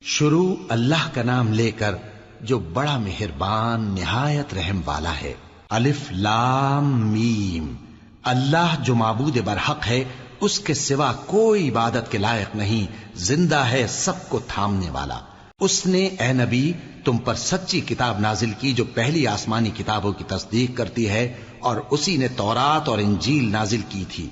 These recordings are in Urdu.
شروع اللہ کا نام لے کر جو بڑا مہربان نہایت رحم والا ہے۔ الف لام میم۔ اللہ جو معبود برحق ہے، اس کے سوا کوئی عبادت کے لائق نہیں، زندہ ہے، سب کو تھامنے والا۔ اس نے اے نبی تم پر سچی کتاب نازل کی جو پہلی آسمانی کتابوں کی تصدیق کرتی ہے، اور اسی نے تورات اور انجیل نازل کی تھی۔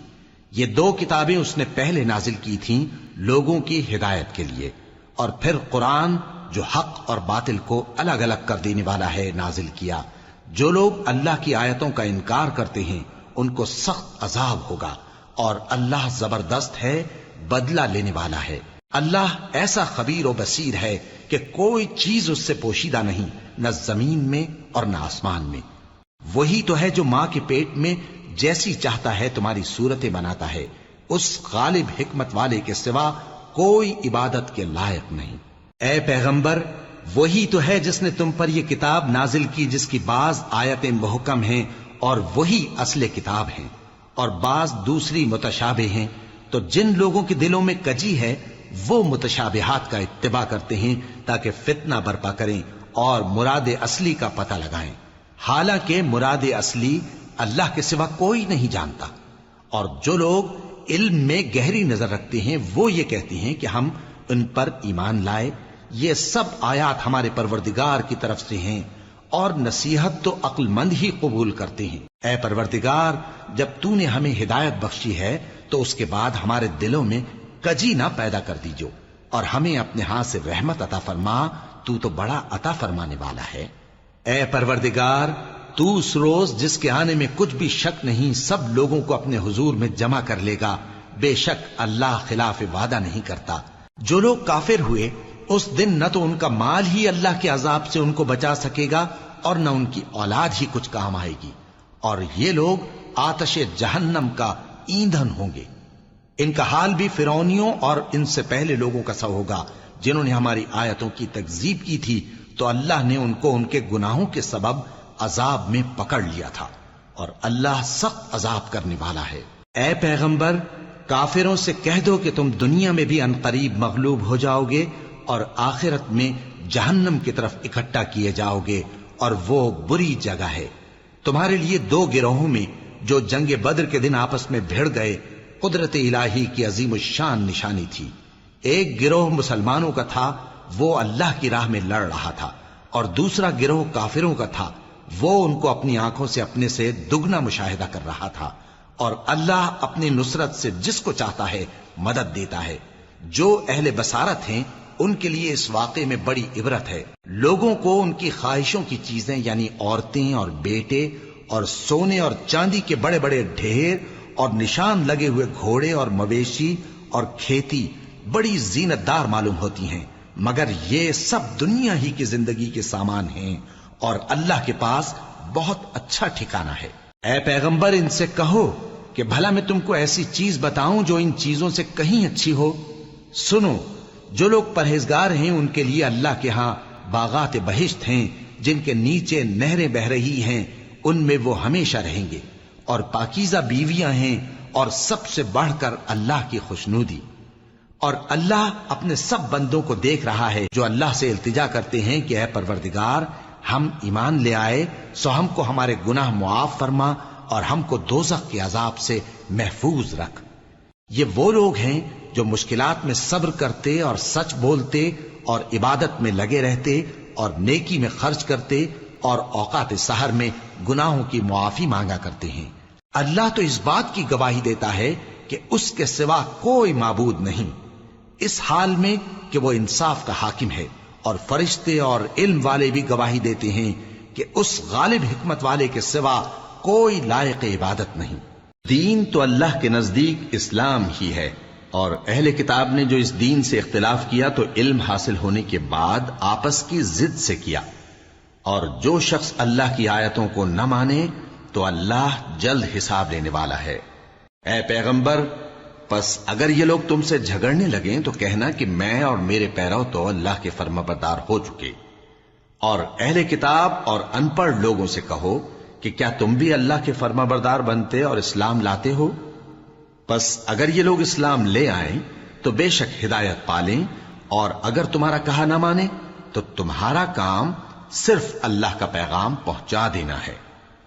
یہ دو کتابیں اس نے پہلے نازل کی تھیں لوگوں کی ہدایت کے لیے، اور پھر قرآن جو حق اور باطل کو الگ الگ کر دینے والا ہے نازل کیا۔ جو لوگ اللہ کی آیتوں کا انکار کرتے ہیں ان کو سخت عذاب ہوگا، اور اللہ زبردست ہے، بدلہ لینے والا ہے۔ اللہ ایسا خبیر و بصیر ہے کہ کوئی چیز اس سے پوشیدہ نہیں، نہ زمین میں اور نہ آسمان میں۔ وہی تو ہے جو ماں کے پیٹ میں جیسی چاہتا ہے تمہاری صورتیں بناتا ہے، اس غالب حکمت والے کے سوا کوئی عبادت کے لائق نہیں۔ اے پیغمبر، وہی تو ہے جس نے تم پر یہ کتاب نازل کی جس کی بعض آیتیں محکم ہیں اور وہی اصل کتاب ہیں، اور بعض دوسری متشابہ ہیں۔ تو جن لوگوں کے دلوں میں کجی ہے وہ متشابہات کا اتباع کرتے ہیں تاکہ فتنہ برپا کریں اور مراد اصلی کا پتہ لگائیں، حالانکہ مراد اصلی اللہ کے سوا کوئی نہیں جانتا۔ اور جو لوگ علم میں گہری نظر رکھتے ہیں وہ یہ کہتے ہیں کہ ہم ان پر ایمان لائے۔ یہ سب آیات ہمارے پروردگار کی طرف سے ہیں، اور نصیحت تو عقل مند ہی قبول کرتے ہیں۔ اے پروردگار، جب تو نے ہمیں ہدایت بخشی ہے تو اس کے بعد ہمارے دلوں میں کجی نہ پیدا کر دیجو، اور ہمیں اپنے ہاتھ سے رحمت عطا فرما، تو بڑا عطا فرمانے والا ہے۔ اے پروردگار، تو اس روز جس کے آنے میں کچھ بھی شک نہیں سب لوگوں کو اپنے حضور میں جمع کر لے گا۔ بے شک اللہ خلاف وعدہ نہیں کرتا۔ جو لوگ کافر ہوئے اس دن نہ تو ان کا مال ہی اللہ کے عذاب سے ان کو بچا سکے گا اور نہ ان کی اولاد ہی کچھ کام آئے گی، اور یہ لوگ آتش جہنم کا ایندھن ہوں گے۔ ان کا حال بھی فرعونیوں اور ان سے پہلے لوگوں کا سا ہوگا جنہوں نے ہماری آیتوں کی تکذیب کی تھی، تو اللہ نے ان کو ان کے گناہوں کے سبب عذاب میں پکڑ لیا تھا، اور اللہ سخت عذاب کرنے والا ہے۔ اے پیغمبر، کافروں سے کہہ دو کہ تم دنیا میں بھی عنقریب مغلوب ہو جاؤ گے اور آخرت میں جہنم کی طرف اکٹھا کیے جاؤ گے، اور وہ بری جگہ ہے۔ تمہارے لیے دو گروہوں میں جو جنگ بدر کے دن آپس میں بھڑ گئے قدرت الہی کی عظیم الشان نشانی تھی۔ ایک گروہ مسلمانوں کا تھا، وہ اللہ کی راہ میں لڑ رہا تھا، اور دوسرا گروہ کافروں کا تھا، وہ ان کو اپنی آنکھوں سے اپنے سے دگنا مشاہدہ کر رہا تھا۔ اور اللہ اپنی نصرت سے جس کو چاہتا ہے مدد دیتا ہے۔ جو اہل بصارت ہیں ان کے لیے اس واقعے میں بڑی عبرت ہے۔ لوگوں کو ان کی خواہشوں کی چیزیں یعنی عورتیں اور بیٹے اور سونے اور چاندی کے بڑے بڑے ڈھیر اور نشان لگے ہوئے گھوڑے اور مویشی اور کھیتی بڑی زینت دار معلوم ہوتی ہیں، مگر یہ سب دنیا ہی کی زندگی کے سامان ہیں، اور اللہ کے پاس بہت اچھا ٹھکانہ ہے۔ اے پیغمبر، ان سے کہو کہ بھلا میں تم کو ایسی چیز بتاؤں جو ان چیزوں سے کہیں اچھی ہو؟ سنو، جو لوگ پرہیزگار ہیں ان کے لیے اللہ کے ہاں باغات بہشت ہیں جن کے نیچے نہریں بہ رہی ہیں، ان میں وہ ہمیشہ رہیں گے، اور پاکیزہ بیویاں ہیں، اور سب سے بڑھ کر اللہ کی خوشنودی۔ اور اللہ اپنے سب بندوں کو دیکھ رہا ہے جو اللہ سے التجا کرتے ہیں کہ اے پروردگار، ہم ایمان لے آئے سو ہم کو ہمارے گناہ معاف فرما اور ہم کو دوزخ کے عذاب سے محفوظ رکھ۔ یہ وہ لوگ ہیں جو مشکلات میں صبر کرتے اور سچ بولتے اور عبادت میں لگے رہتے اور نیکی میں خرچ کرتے اور اوقات سحر میں گناہوں کی معافی مانگا کرتے ہیں۔ اللہ تو اس بات کی گواہی دیتا ہے کہ اس کے سوا کوئی معبود نہیں، اس حال میں کہ وہ انصاف کا حاکم ہے، اور فرشتے اور علم والے بھی گواہی دیتے ہیں کہ اس غالب حکمت والے کے سوا کوئی لائق عبادت نہیں۔ دین تو اللہ کے نزدیک اسلام ہی ہے، اور اہل کتاب نے جو اس دین سے اختلاف کیا تو علم حاصل ہونے کے بعد آپس کی ضد سے کیا، اور جو شخص اللہ کی آیتوں کو نہ مانے تو اللہ جلد حساب لینے والا ہے۔ اے پیغمبر، پس اگر یہ لوگ تم سے جھگڑنے لگیں تو کہنا کہ میں اور میرے پیرو تو اللہ کے فرمانبردار ہو چکے، اور اہل کتاب اور ان پڑھ لوگوں سے کہو کہ کیا تم بھی اللہ کے فرمانبردار بنتے اور اسلام لاتے ہو؟ پس اگر یہ لوگ اسلام لے آئیں تو بے شک ہدایت پالیں، اور اگر تمہارا کہا نہ مانے تو تمہارا کام صرف اللہ کا پیغام پہنچا دینا ہے،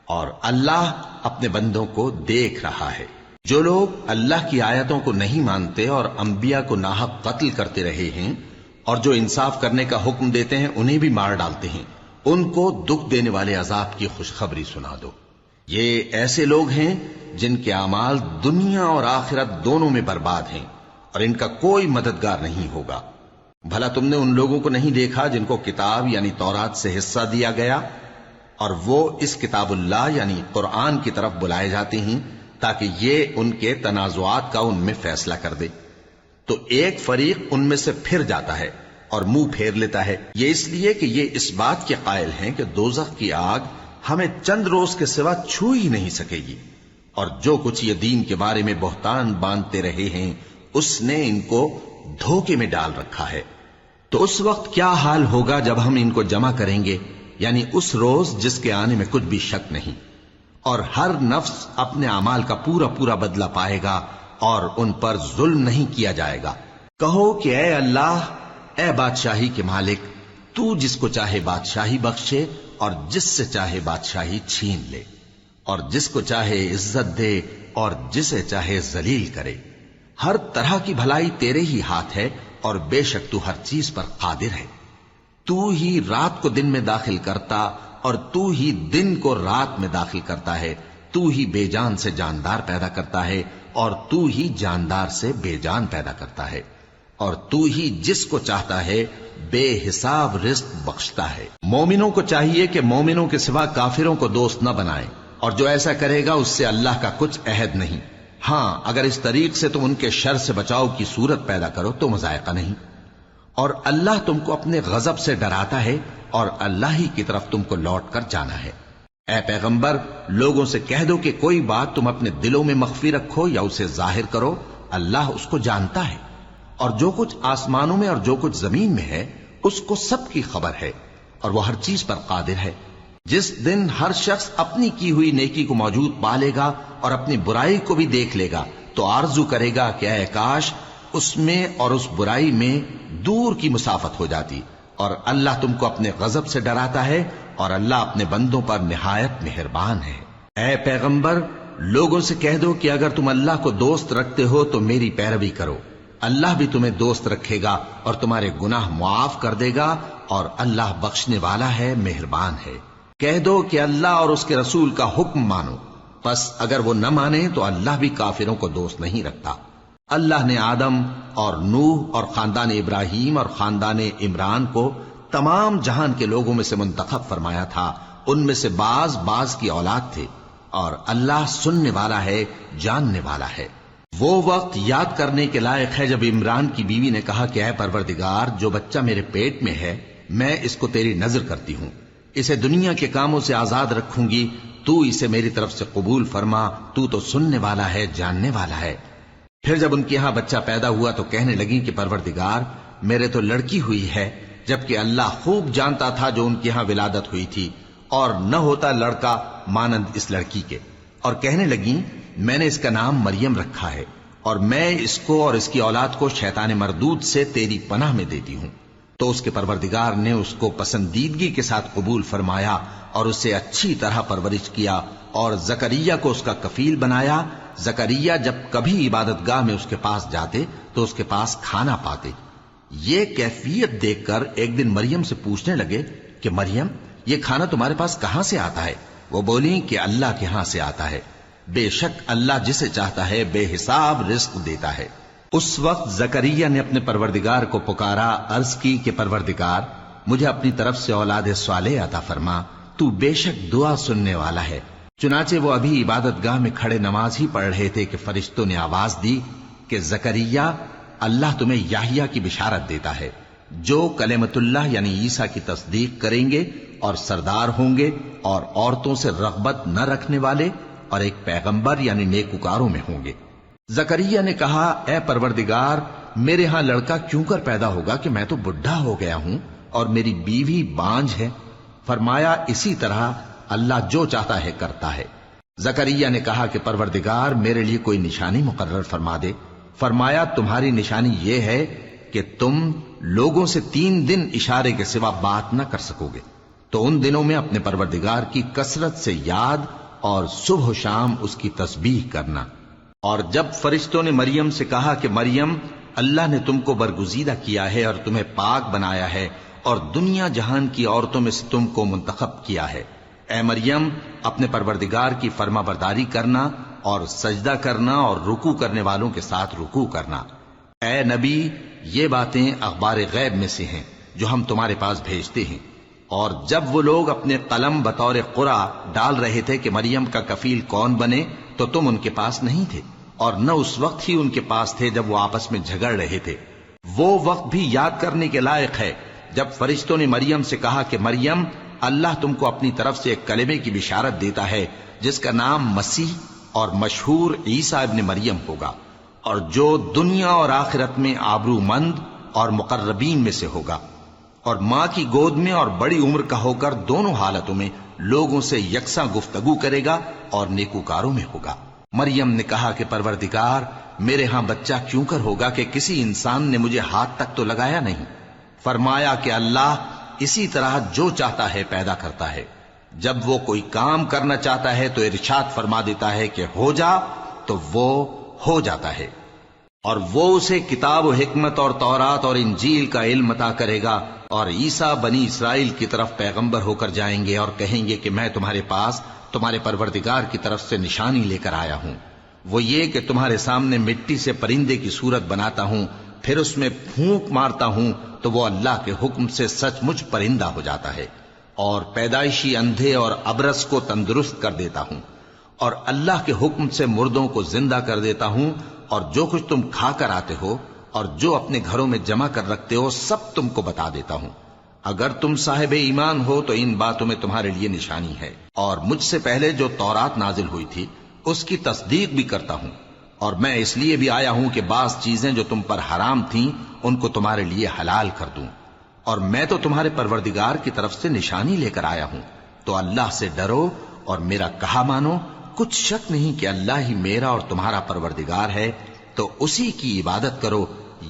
اور اللہ اپنے بندوں کو دیکھ رہا ہے۔ جو لوگ اللہ کی آیتوں کو نہیں مانتے اور انبیاء کو ناحق قتل کرتے رہے ہیں اور جو انصاف کرنے کا حکم دیتے ہیں انہیں بھی مار ڈالتے ہیں، ان کو دکھ دینے والے عذاب کی خوشخبری سنا دو۔ یہ ایسے لوگ ہیں جن کے اعمال دنیا اور آخرت دونوں میں برباد ہیں، اور ان کا کوئی مددگار نہیں ہوگا۔ بھلا تم نے ان لوگوں کو نہیں دیکھا جن کو کتاب یعنی تورات سے حصہ دیا گیا، اور وہ اس کتاب اللہ یعنی قرآن کی طرف بلائے جاتے ہیں تاکہ یہ ان کے تنازعات کا ان میں فیصلہ کر دے، تو ایک فریق ان میں سے پھر جاتا ہے اور منہ پھیر لیتا ہے، یہ اس لیے کہ یہ اس بات کے قائل ہیں کہ دوزخ کی آگ ہمیں چند روز کے سوا چھو ہی نہیں سکے گی، اور جو کچھ یہ دین کے بارے میں بہتان باندھتے رہے ہیں اس نے ان کو دھوکے میں ڈال رکھا ہے۔ تو اس وقت کیا حال ہوگا جب ہم ان کو جمع کریں گے، یعنی اس روز جس کے آنے میں کچھ بھی شک نہیں، اور ہر نفس اپنے اعمال کا پورا پورا بدلہ پائے گا اور ان پر ظلم نہیں کیا جائے گا۔ کہو کہ اے اللہ، اے بادشاہی کے مالک، تو جس کو چاہے بادشاہی بخشے اور جس سے چاہے بادشاہی چھین لے، اور جس کو چاہے عزت دے اور جسے چاہے ذلیل کرے۔ ہر طرح کی بھلائی تیرے ہی ہاتھ ہے، اور بے شک تو ہر چیز پر قادر ہے۔ تو ہی رات کو دن میں داخل کرتا اور تو ہی دن کو رات میں داخل کرتا ہے، تو ہی بے جان سے جاندار پیدا کرتا ہے اور تو ہی جاندار سے بے جان پیدا کرتا ہے، اور تو ہی جس کو چاہتا ہے بے حساب رزق بخشتا ہے۔ مومنوں کو چاہیے کہ مومنوں کے سوا کافروں کو دوست نہ بنائیں، اور جو ایسا کرے گا اس سے اللہ کا کچھ عہد نہیں۔ ہاں اگر اس طریق سے تم ان کے شر سے بچاؤ کی صورت پیدا کرو تو مذائقہ نہیں، اور اللہ تم کو اپنے غضب سے ڈراتا ہے، اور اللہ ہی کی طرف تم کو لوٹ کر جانا ہے۔ اے پیغمبر، لوگوں سے کہہ دو کہ کوئی بات تم اپنے دلوں میں مخفی رکھو یا اسے ظاہر کرو، اللہ اس کو جانتا ہے، اور جو کچھ آسمانوں میں اور جو کچھ زمین میں ہے اس کو سب کی خبر ہے، اور وہ ہر چیز پر قادر ہے۔ جس دن ہر شخص اپنی کی ہوئی نیکی کو موجود پا لے گا اور اپنی برائی کو بھی دیکھ لے گا تو آرزو کرے گا کہ اے کاش اس میں اور اس برائی میں دور کی مسافت ہو جاتی، اور اللہ تم کو اپنے غضب سے ڈراتا ہے، اور اللہ اپنے بندوں پر نہایت مہربان ہے۔ اے پیغمبر، لوگوں سے کہہ دو کہ اگر تم اللہ کو دوست رکھتے ہو تو میری پیروی کرو، اللہ بھی تمہیں دوست رکھے گا اور تمہارے گناہ معاف کر دے گا، اور اللہ بخشنے والا ہے، مہربان ہے۔ کہہ دو کہ اللہ اور اس کے رسول کا حکم مانو، پس اگر وہ نہ مانے تو اللہ بھی کافروں کو دوست نہیں رکھتا۔ اللہ نے آدم اور نوح اور خاندان ابراہیم اور خاندان عمران کو تمام جہان کے لوگوں میں سے منتخب فرمایا تھا، ان میں سے بعض بعض کی اولاد تھے، اور اللہ سننے والا ہے، جاننے والا ہے۔ وہ وقت یاد کرنے کے لائق ہے جب عمران کی بیوی نے کہا کہ اے پروردگار، جو بچہ میرے پیٹ میں ہے میں اس کو تیری نذر کرتی ہوں، اسے دنیا کے کاموں سے آزاد رکھوں گی، تو اسے میری طرف سے قبول فرما، تو سننے والا ہے، جاننے والا ہے۔ پھر جب ان کے ہاں بچہ پیدا ہوا تو کہنے لگی کہ پروردگار، میرے تو لڑکی ہوئی ہے، جبکہ اللہ خوب جانتا تھا جو ان کے ہاں ولادت ہوئی تھی، اور نہ ہوتا لڑکا مانند اس لڑکی کے، اور کہنے لگی میں نے اس کا نام مریم رکھا ہے، اور میں اس کو اور اس کی اولاد کو شیطان مردود سے تیری پناہ میں دیتی ہوں۔ تو اس کے پروردگار نے اس کو پسندیدگی کے ساتھ قبول فرمایا اور اسے اچھی طرح پرورش کیا، اور زکریا کو اس کا کفیل بنایا۔ زکریا جب کبھی عبادت گاہ میں اس کے پاس جاتے تو اس کے پاس کھانا پاتے۔ یہ کیفیت دیکھ کر ایک دن مریم سے پوچھنے لگے کہ مریم، یہ کھانا تمہارے پاس کہاں سے آتا ہے؟ وہ بولی کہ اللہ کے ہاں سے آتا ہے، بے شک اللہ جسے چاہتا ہے بے حساب رزق دیتا ہے۔ اس وقت زکریا نے اپنے پروردگار کو پکارا، عرض کی کہ پروردگار، مجھے اپنی طرف سے اولاد صالح عطا فرما، تو بے شک دعا سننے والا ہے۔ چنانچہ وہ ابھی عبادت گاہ میں کھڑے نماز ہی پڑھ رہے تھے کہ فرشتوں نے آواز دی کہ زکریا، اللہ تمہیں یحییٰ کی بشارت دیتا ہے، جو کلمۃ اللہ یعنی عیسیٰ کی تصدیق کریں گے اور سردار ہوں گے، اور عورتوں سے رغبت نہ رکھنے والے، اور ایک پیغمبر یعنی نیکوکاروں میں ہوں گے۔ زکریا نے کہا، اے پروردگار، میرے ہاں لڑکا کیوں کر پیدا ہوگا کہ میں تو بڈھا ہو گیا ہوں اور میری بیوی بانجھ ہے؟ فرمایا، اسی طرح اللہ جو چاہتا ہے کرتا ہے۔ زکریا نے کہا کہ پروردگار، میرے لیے کوئی نشانی مقرر فرما دے۔ فرمایا، تمہاری نشانی یہ ہے کہ تم لوگوں سے 3 دن اشارے کے سوا بات نہ کر سکو گے، تو ان دنوں میں اپنے پروردگار کی کثرت سے یاد اور صبح و شام اس کی تسبیح کرنا۔ اور جب فرشتوں نے مریم سے کہا کہ مریم، اللہ نے تم کو برگزیدہ کیا ہے اور تمہیں پاک بنایا ہے اور دنیا جہان کی عورتوں میں سے تم کو منتخب کیا ہے، اے مریم اپنے پروردگار کی فرما برداری کرنا اور سجدہ کرنا اور رکوع کرنے والوں کے ساتھ رکوع کرنا۔ اے نبی، یہ باتیں اخبار غیب میں سے ہیں جو ہم تمہارے پاس بھیجتے ہیں۔ اور جب وہ لوگ اپنے قلم بطور قرعہ ڈال رہے تھے کہ مریم کا کفیل کون بنے، تو تم ان کے پاس نہیں تھے، اور نہ اس وقت ہی ان کے پاس تھے جب وہ آپس میں جھگڑ رہے تھے۔ وہ وقت بھی یاد کرنے کے لائق ہے جب فرشتوں نے مریم سے کہا کہ مریم، اللہ تم کو اپنی طرف سے ایک کلمے کی بشارت دیتا ہے جس کا نام مسیح اور مشہور عیسیٰ ابن مریم ہوگا، اور جو دنیا اور آخرت میں آبرو مند اور مقربین میں سے ہوگا، اور ماں کی گود میں اور بڑی عمر کا ہو کر دونوں حالتوں میں لوگوں سے یکساں گفتگو کرے گا اور نیکوکاروں میں ہوگا۔ مریم نے کہا کہ پروردگار، میرے ہاں بچہ کیوں کر ہوگا کہ کسی انسان نے مجھے ہاتھ تک تو لگایا نہیں۔ فرمایا کہ اللہ اسی طرح جو چاہتا ہے پیدا کرتا ہے، جب وہ کوئی کام کرنا چاہتا ہے تو ارشاد فرما دیتا ہے کہ ہو جا، تو وہ ہو جاتا ہے۔ اور وہ اسے کتاب و حکمت اور تورات اور انجیل کا علم عطا کرے گا، اور عیسیٰ بنی اسرائیل کی طرف پیغمبر ہو کر جائیں گے اور کہیں گے کہ میں تمہارے پاس تمہارے پروردگار کی طرف سے نشانی لے کر آیا ہوں، وہ یہ کہ تمہارے سامنے مٹی سے پرندے کی صورت بناتا ہوں، پھر اس میں پھونک مارتا ہوں تو وہ اللہ کے حکم سے سچ مچ پرندہ ہو جاتا ہے، اور پیدائشی اندھے اور ابرص کو تندرست کر دیتا ہوں، اور اللہ کے حکم سے مردوں کو زندہ کر دیتا ہوں، اور جو کچھ تم کھا کر آتے ہو اور جو اپنے گھروں میں جمع کر رکھتے ہو سب تم کو بتا دیتا ہوں۔ اگر تم صاحب ایمان ہو تو ان باتوں میں تمہارے لیے نشانی ہے، اور مجھ سے پہلے جو تورات نازل ہوئی تھی اس کی تصدیق بھی کرتا ہوں، اور میں اس لیے بھی آیا ہوں کہ بعض چیزیں جو تم پر حرام تھیں ان کو تمہارے لیے حلال کر دوں، اور میں تو تمہارے پروردگار کی طرف سے نشانی لے کر آیا ہوں۔ تو اللہ سے ڈرو اور میرا کہا مانو، کچھ شک نہیں کہ اللہ ہی میرا اور تمہارا پروردگار ہے، تو اسی کی عبادت کرو،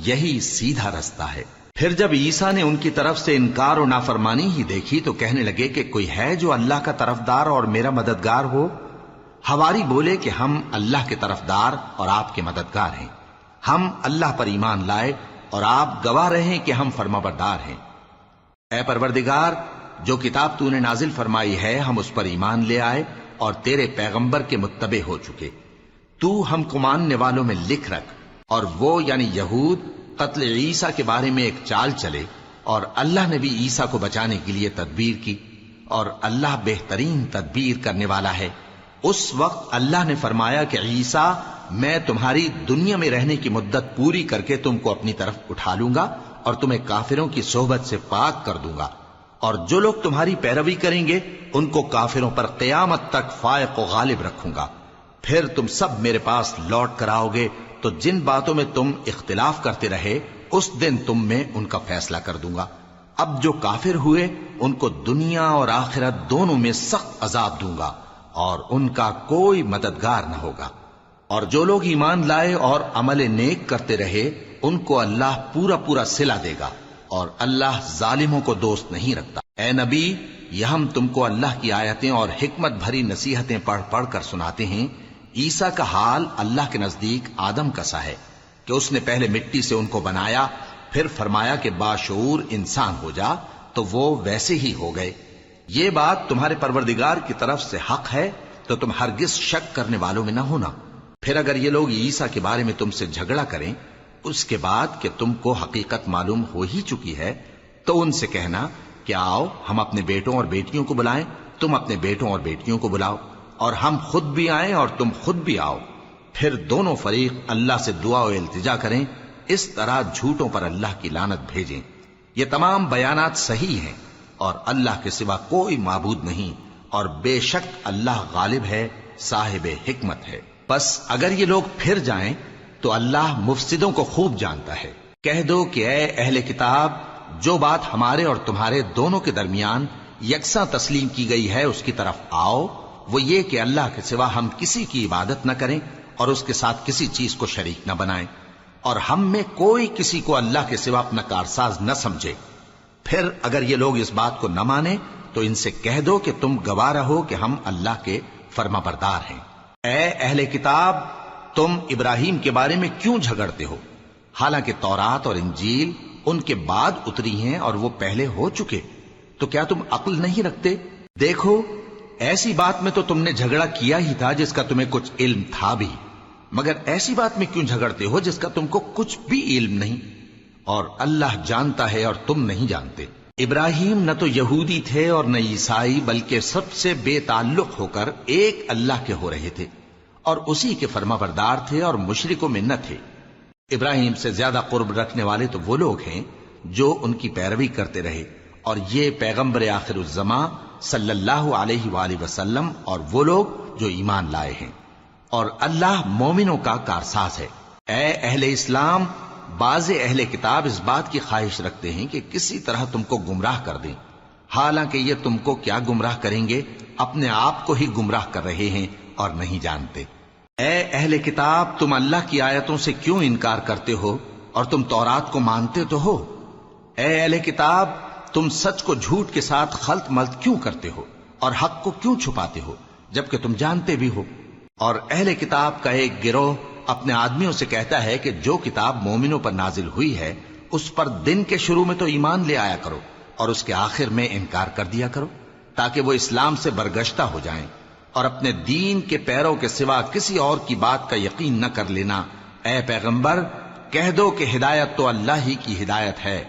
یہی سیدھا رستہ ہے۔ پھر جب عیسیٰ نے ان کی طرف سے انکار و نافرمانی ہی دیکھی تو کہنے لگے کہ کوئی ہے جو اللہ کا طرفدار اور میرا مددگار ہو؟ حواری بولے کہ ہم اللہ کے طرفدار اور آپ کے مددگار ہیں، ہم اللہ پر ایمان لائے اور آپ گواہ رہیں کہ ہم فرمانبردار ہیں۔ اے پروردگار، جو کتاب تو نے نازل فرمائی ہے ہم اس پر ایمان لے آئے اور تیرے پیغمبر کے متبع ہو چکے، تو ہم کو ماننے والوں میں لکھ رکھ۔ اور وہ یعنی یہود قتل عیسیٰ کے بارے میں ایک چال چلے، اور اللہ نے بھی عیسیٰ کو بچانے کے لیے تدبیر کی، اور اللہ بہترین تدبیر کرنے والا ہے۔ اس وقت اللہ نے فرمایا کہ عیسیٰ، میں تمہاری دنیا میں رہنے کی مدت پوری کر کے تم کو اپنی طرف اٹھا لوں گا اور تمہیں کافروں کی صحبت سے پاک کر دوں گا، اور جو لوگ تمہاری پیروی کریں گے ان کو کافروں پر قیامت تک فائق و غالب رکھوں گا۔ پھر تم سب میرے پاس لوٹ کر آؤ گے تو جن باتوں میں تم اختلاف کرتے رہے اس دن تم میں ان کا فیصلہ کر دوں گا۔ اب جو کافر ہوئے ان کو دنیا اور آخرت دونوں میں سخت عذاب دوں گا، اور ان کا کوئی مددگار نہ ہوگا۔ اور جو لوگ ایمان لائے اور عمل نیک کرتے رہے ان کو اللہ پورا پورا صلہ دے گا، اور اللہ ظالموں کو دوست نہیں رکھتا۔ اے نبی، یہ ہم تم کو اللہ کی آیتیں اور حکمت بھری نصیحتیں پڑھ پڑھ کر سناتے ہیں۔ عیسیٰ کا حال اللہ کے نزدیک آدم کا سا ہے کہ اس نے پہلے مٹی سے ان کو بنایا، پھر فرمایا کہ باشعور انسان ہو جا، تو وہ ویسے ہی ہو گئے۔ یہ بات تمہارے پروردگار کی طرف سے حق ہے، تو تم ہرگز شک کرنے والوں میں نہ ہونا۔ پھر اگر یہ لوگ عیسیٰ کے بارے میں تم سے جھگڑا کریں اس کے بعد کہ تم کو حقیقت معلوم ہو ہی چکی ہے، تو ان سے کہنا کہ آؤ ہم اپنے بیٹوں اور بیٹیوں کو بلائیں، تم اپنے بیٹوں اور بیٹیوں کو بلاؤ، اور ہم خود بھی آئیں اور تم خود بھی آؤ، پھر دونوں فریق اللہ سے دعا و التجا کریں، اس طرح جھوٹوں پر اللہ کی لعنت بھیجیں۔ یہ تمام بیانات صحیح ہیں، اور اللہ کے سوا کوئی معبود نہیں، اور بے شک اللہ غالب ہے، صاحب حکمت ہے۔ بس اگر یہ لوگ پھر جائیں تو اللہ مفسدوں کو خوب جانتا ہے۔ کہہ دو کہ اے اہل کتاب، جو بات ہمارے اور تمہارے دونوں کے درمیان یکساں تسلیم کی گئی ہے اس کی طرف آؤ، وہ یہ کہ اللہ کے سوا ہم کسی کی عبادت نہ کریں اور اس کے ساتھ کسی چیز کو شریک نہ بنائیں۔ اور ہم میں کوئی کسی کو اللہ کے سوا اپنا کارساز نہ سمجھے۔ پھر اگر یہ لوگ اس بات کو نہ مانے تو ان سے کہہ دو کہ تم گواہ رہو کہ ہم اللہ کے فرما بردار ہیں۔ اے اہل کتاب، تم ابراہیم کے بارے میں کیوں جھگڑتے ہو؟ حالانکہ تورات اور انجیل ان کے بعد اتری ہیں اور وہ پہلے ہو چکے، تو کیا تم عقل نہیں رکھتے؟ دیکھو، ایسی بات میں تو تم نے جھگڑا کیا ہی تھا جس کا تمہیں کچھ علم تھا بھی، مگر ایسی بات میں کیوں جھگڑتے ہو جس کا تم کو کچھ بھی علم نہیں؟ اور اللہ جانتا ہے اور تم نہیں جانتے۔ ابراہیم نہ تو یہودی تھے اور نہ عیسائی، بلکہ سب سے بے تعلق ہو کر ایک اللہ کے ہو رہے تھے اور اسی کے فرما بردار تھے اور مشرکوں میں نہ تھے۔ ابراہیم سے زیادہ قرب رکھنے والے تو وہ لوگ ہیں جو ان کی پیروی کرتے رہے، اور یہ پیغمبر آخر الزماں صلی اللہ علیہ وآلہ وسلم اور وہ لوگ جو ایمان لائے ہیں، اور اللہ مومنوں کا کارساز ہے۔ اے اہل اسلام، بعض اہل کتاب اس بات کی خواہش رکھتے ہیں کہ کسی طرح تم کو گمراہ کر دیں، حالانکہ یہ تم کو کیا گمراہ کریں گے، اپنے آپ کو ہی گمراہ کر رہے ہیں اور نہیں جانتے۔ اے اہل کتاب، تم اللہ کی آیتوں سے کیوں انکار کرتے ہو اور تم تورات کو مانتے تو ہو؟ اے اہل کتاب، تم سچ کو جھوٹ کے ساتھ خلط ملط کیوں کرتے ہو اور حق کو کیوں چھپاتے ہو جبکہ تم جانتے بھی ہو؟ اور اہل کتاب کا ایک گروہ اپنے آدمیوں سے کہتا ہے کہ جو کتاب مومنوں پر نازل ہوئی ہے اس پر دن کے شروع میں تو ایمان لے آیا کرو اور اس کے آخر میں انکار کر دیا کرو، تاکہ وہ اسلام سے برگشتہ ہو جائیں، اور اپنے دین کے پیروں کے سوا کسی اور کی بات کا یقین نہ کر لینا۔ اے پیغمبر، کہہ دو کہ ہدایت تو اللہ ہی کی ہدایت ہے۔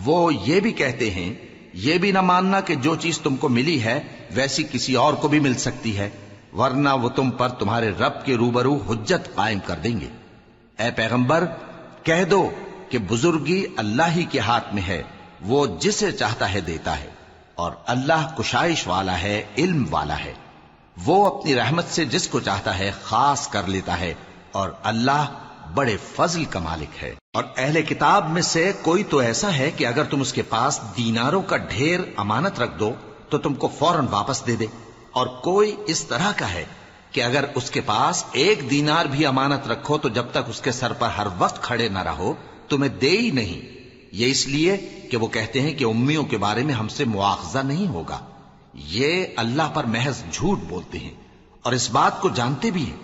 وہ یہ بھی کہتے ہیں، یہ بھی نہ ماننا کہ جو چیز تم کو ملی ہے ویسی کسی اور کو بھی مل سکتی ہے، ورنہ وہ تم پر تمہارے رب کے روبرو حجت قائم کر دیں گے۔ اے پیغمبر، کہہ دو کہ بزرگی اللہ ہی کے ہاتھ میں ہے، وہ جسے چاہتا ہے دیتا ہے، اور اللہ کشائش والا ہے، علم والا ہے۔ وہ اپنی رحمت سے جس کو چاہتا ہے خاص کر لیتا ہے، اور اللہ بڑے فضل کا مالک ہے۔ اور اہل کتاب میں سے کوئی تو ایسا ہے کہ اگر تم اس کے پاس دیناروں کا ڈھیر امانت رکھ دو تو تم کو فوراً واپس دے دے، اور کوئی اس طرح کا ہے کہ اگر اس کے پاس 1 دینار بھی امانت رکھو تو جب تک اس کے سر پر ہر وقت کھڑے نہ رہو تمہیں دے ہی نہیں۔ یہ اس لیے کہ وہ کہتے ہیں کہ امیوں کے بارے میں ہم سے مواخذہ نہیں ہوگا۔ یہ اللہ پر محض جھوٹ بولتے ہیں اور اس بات کو جانتے بھی ہیں۔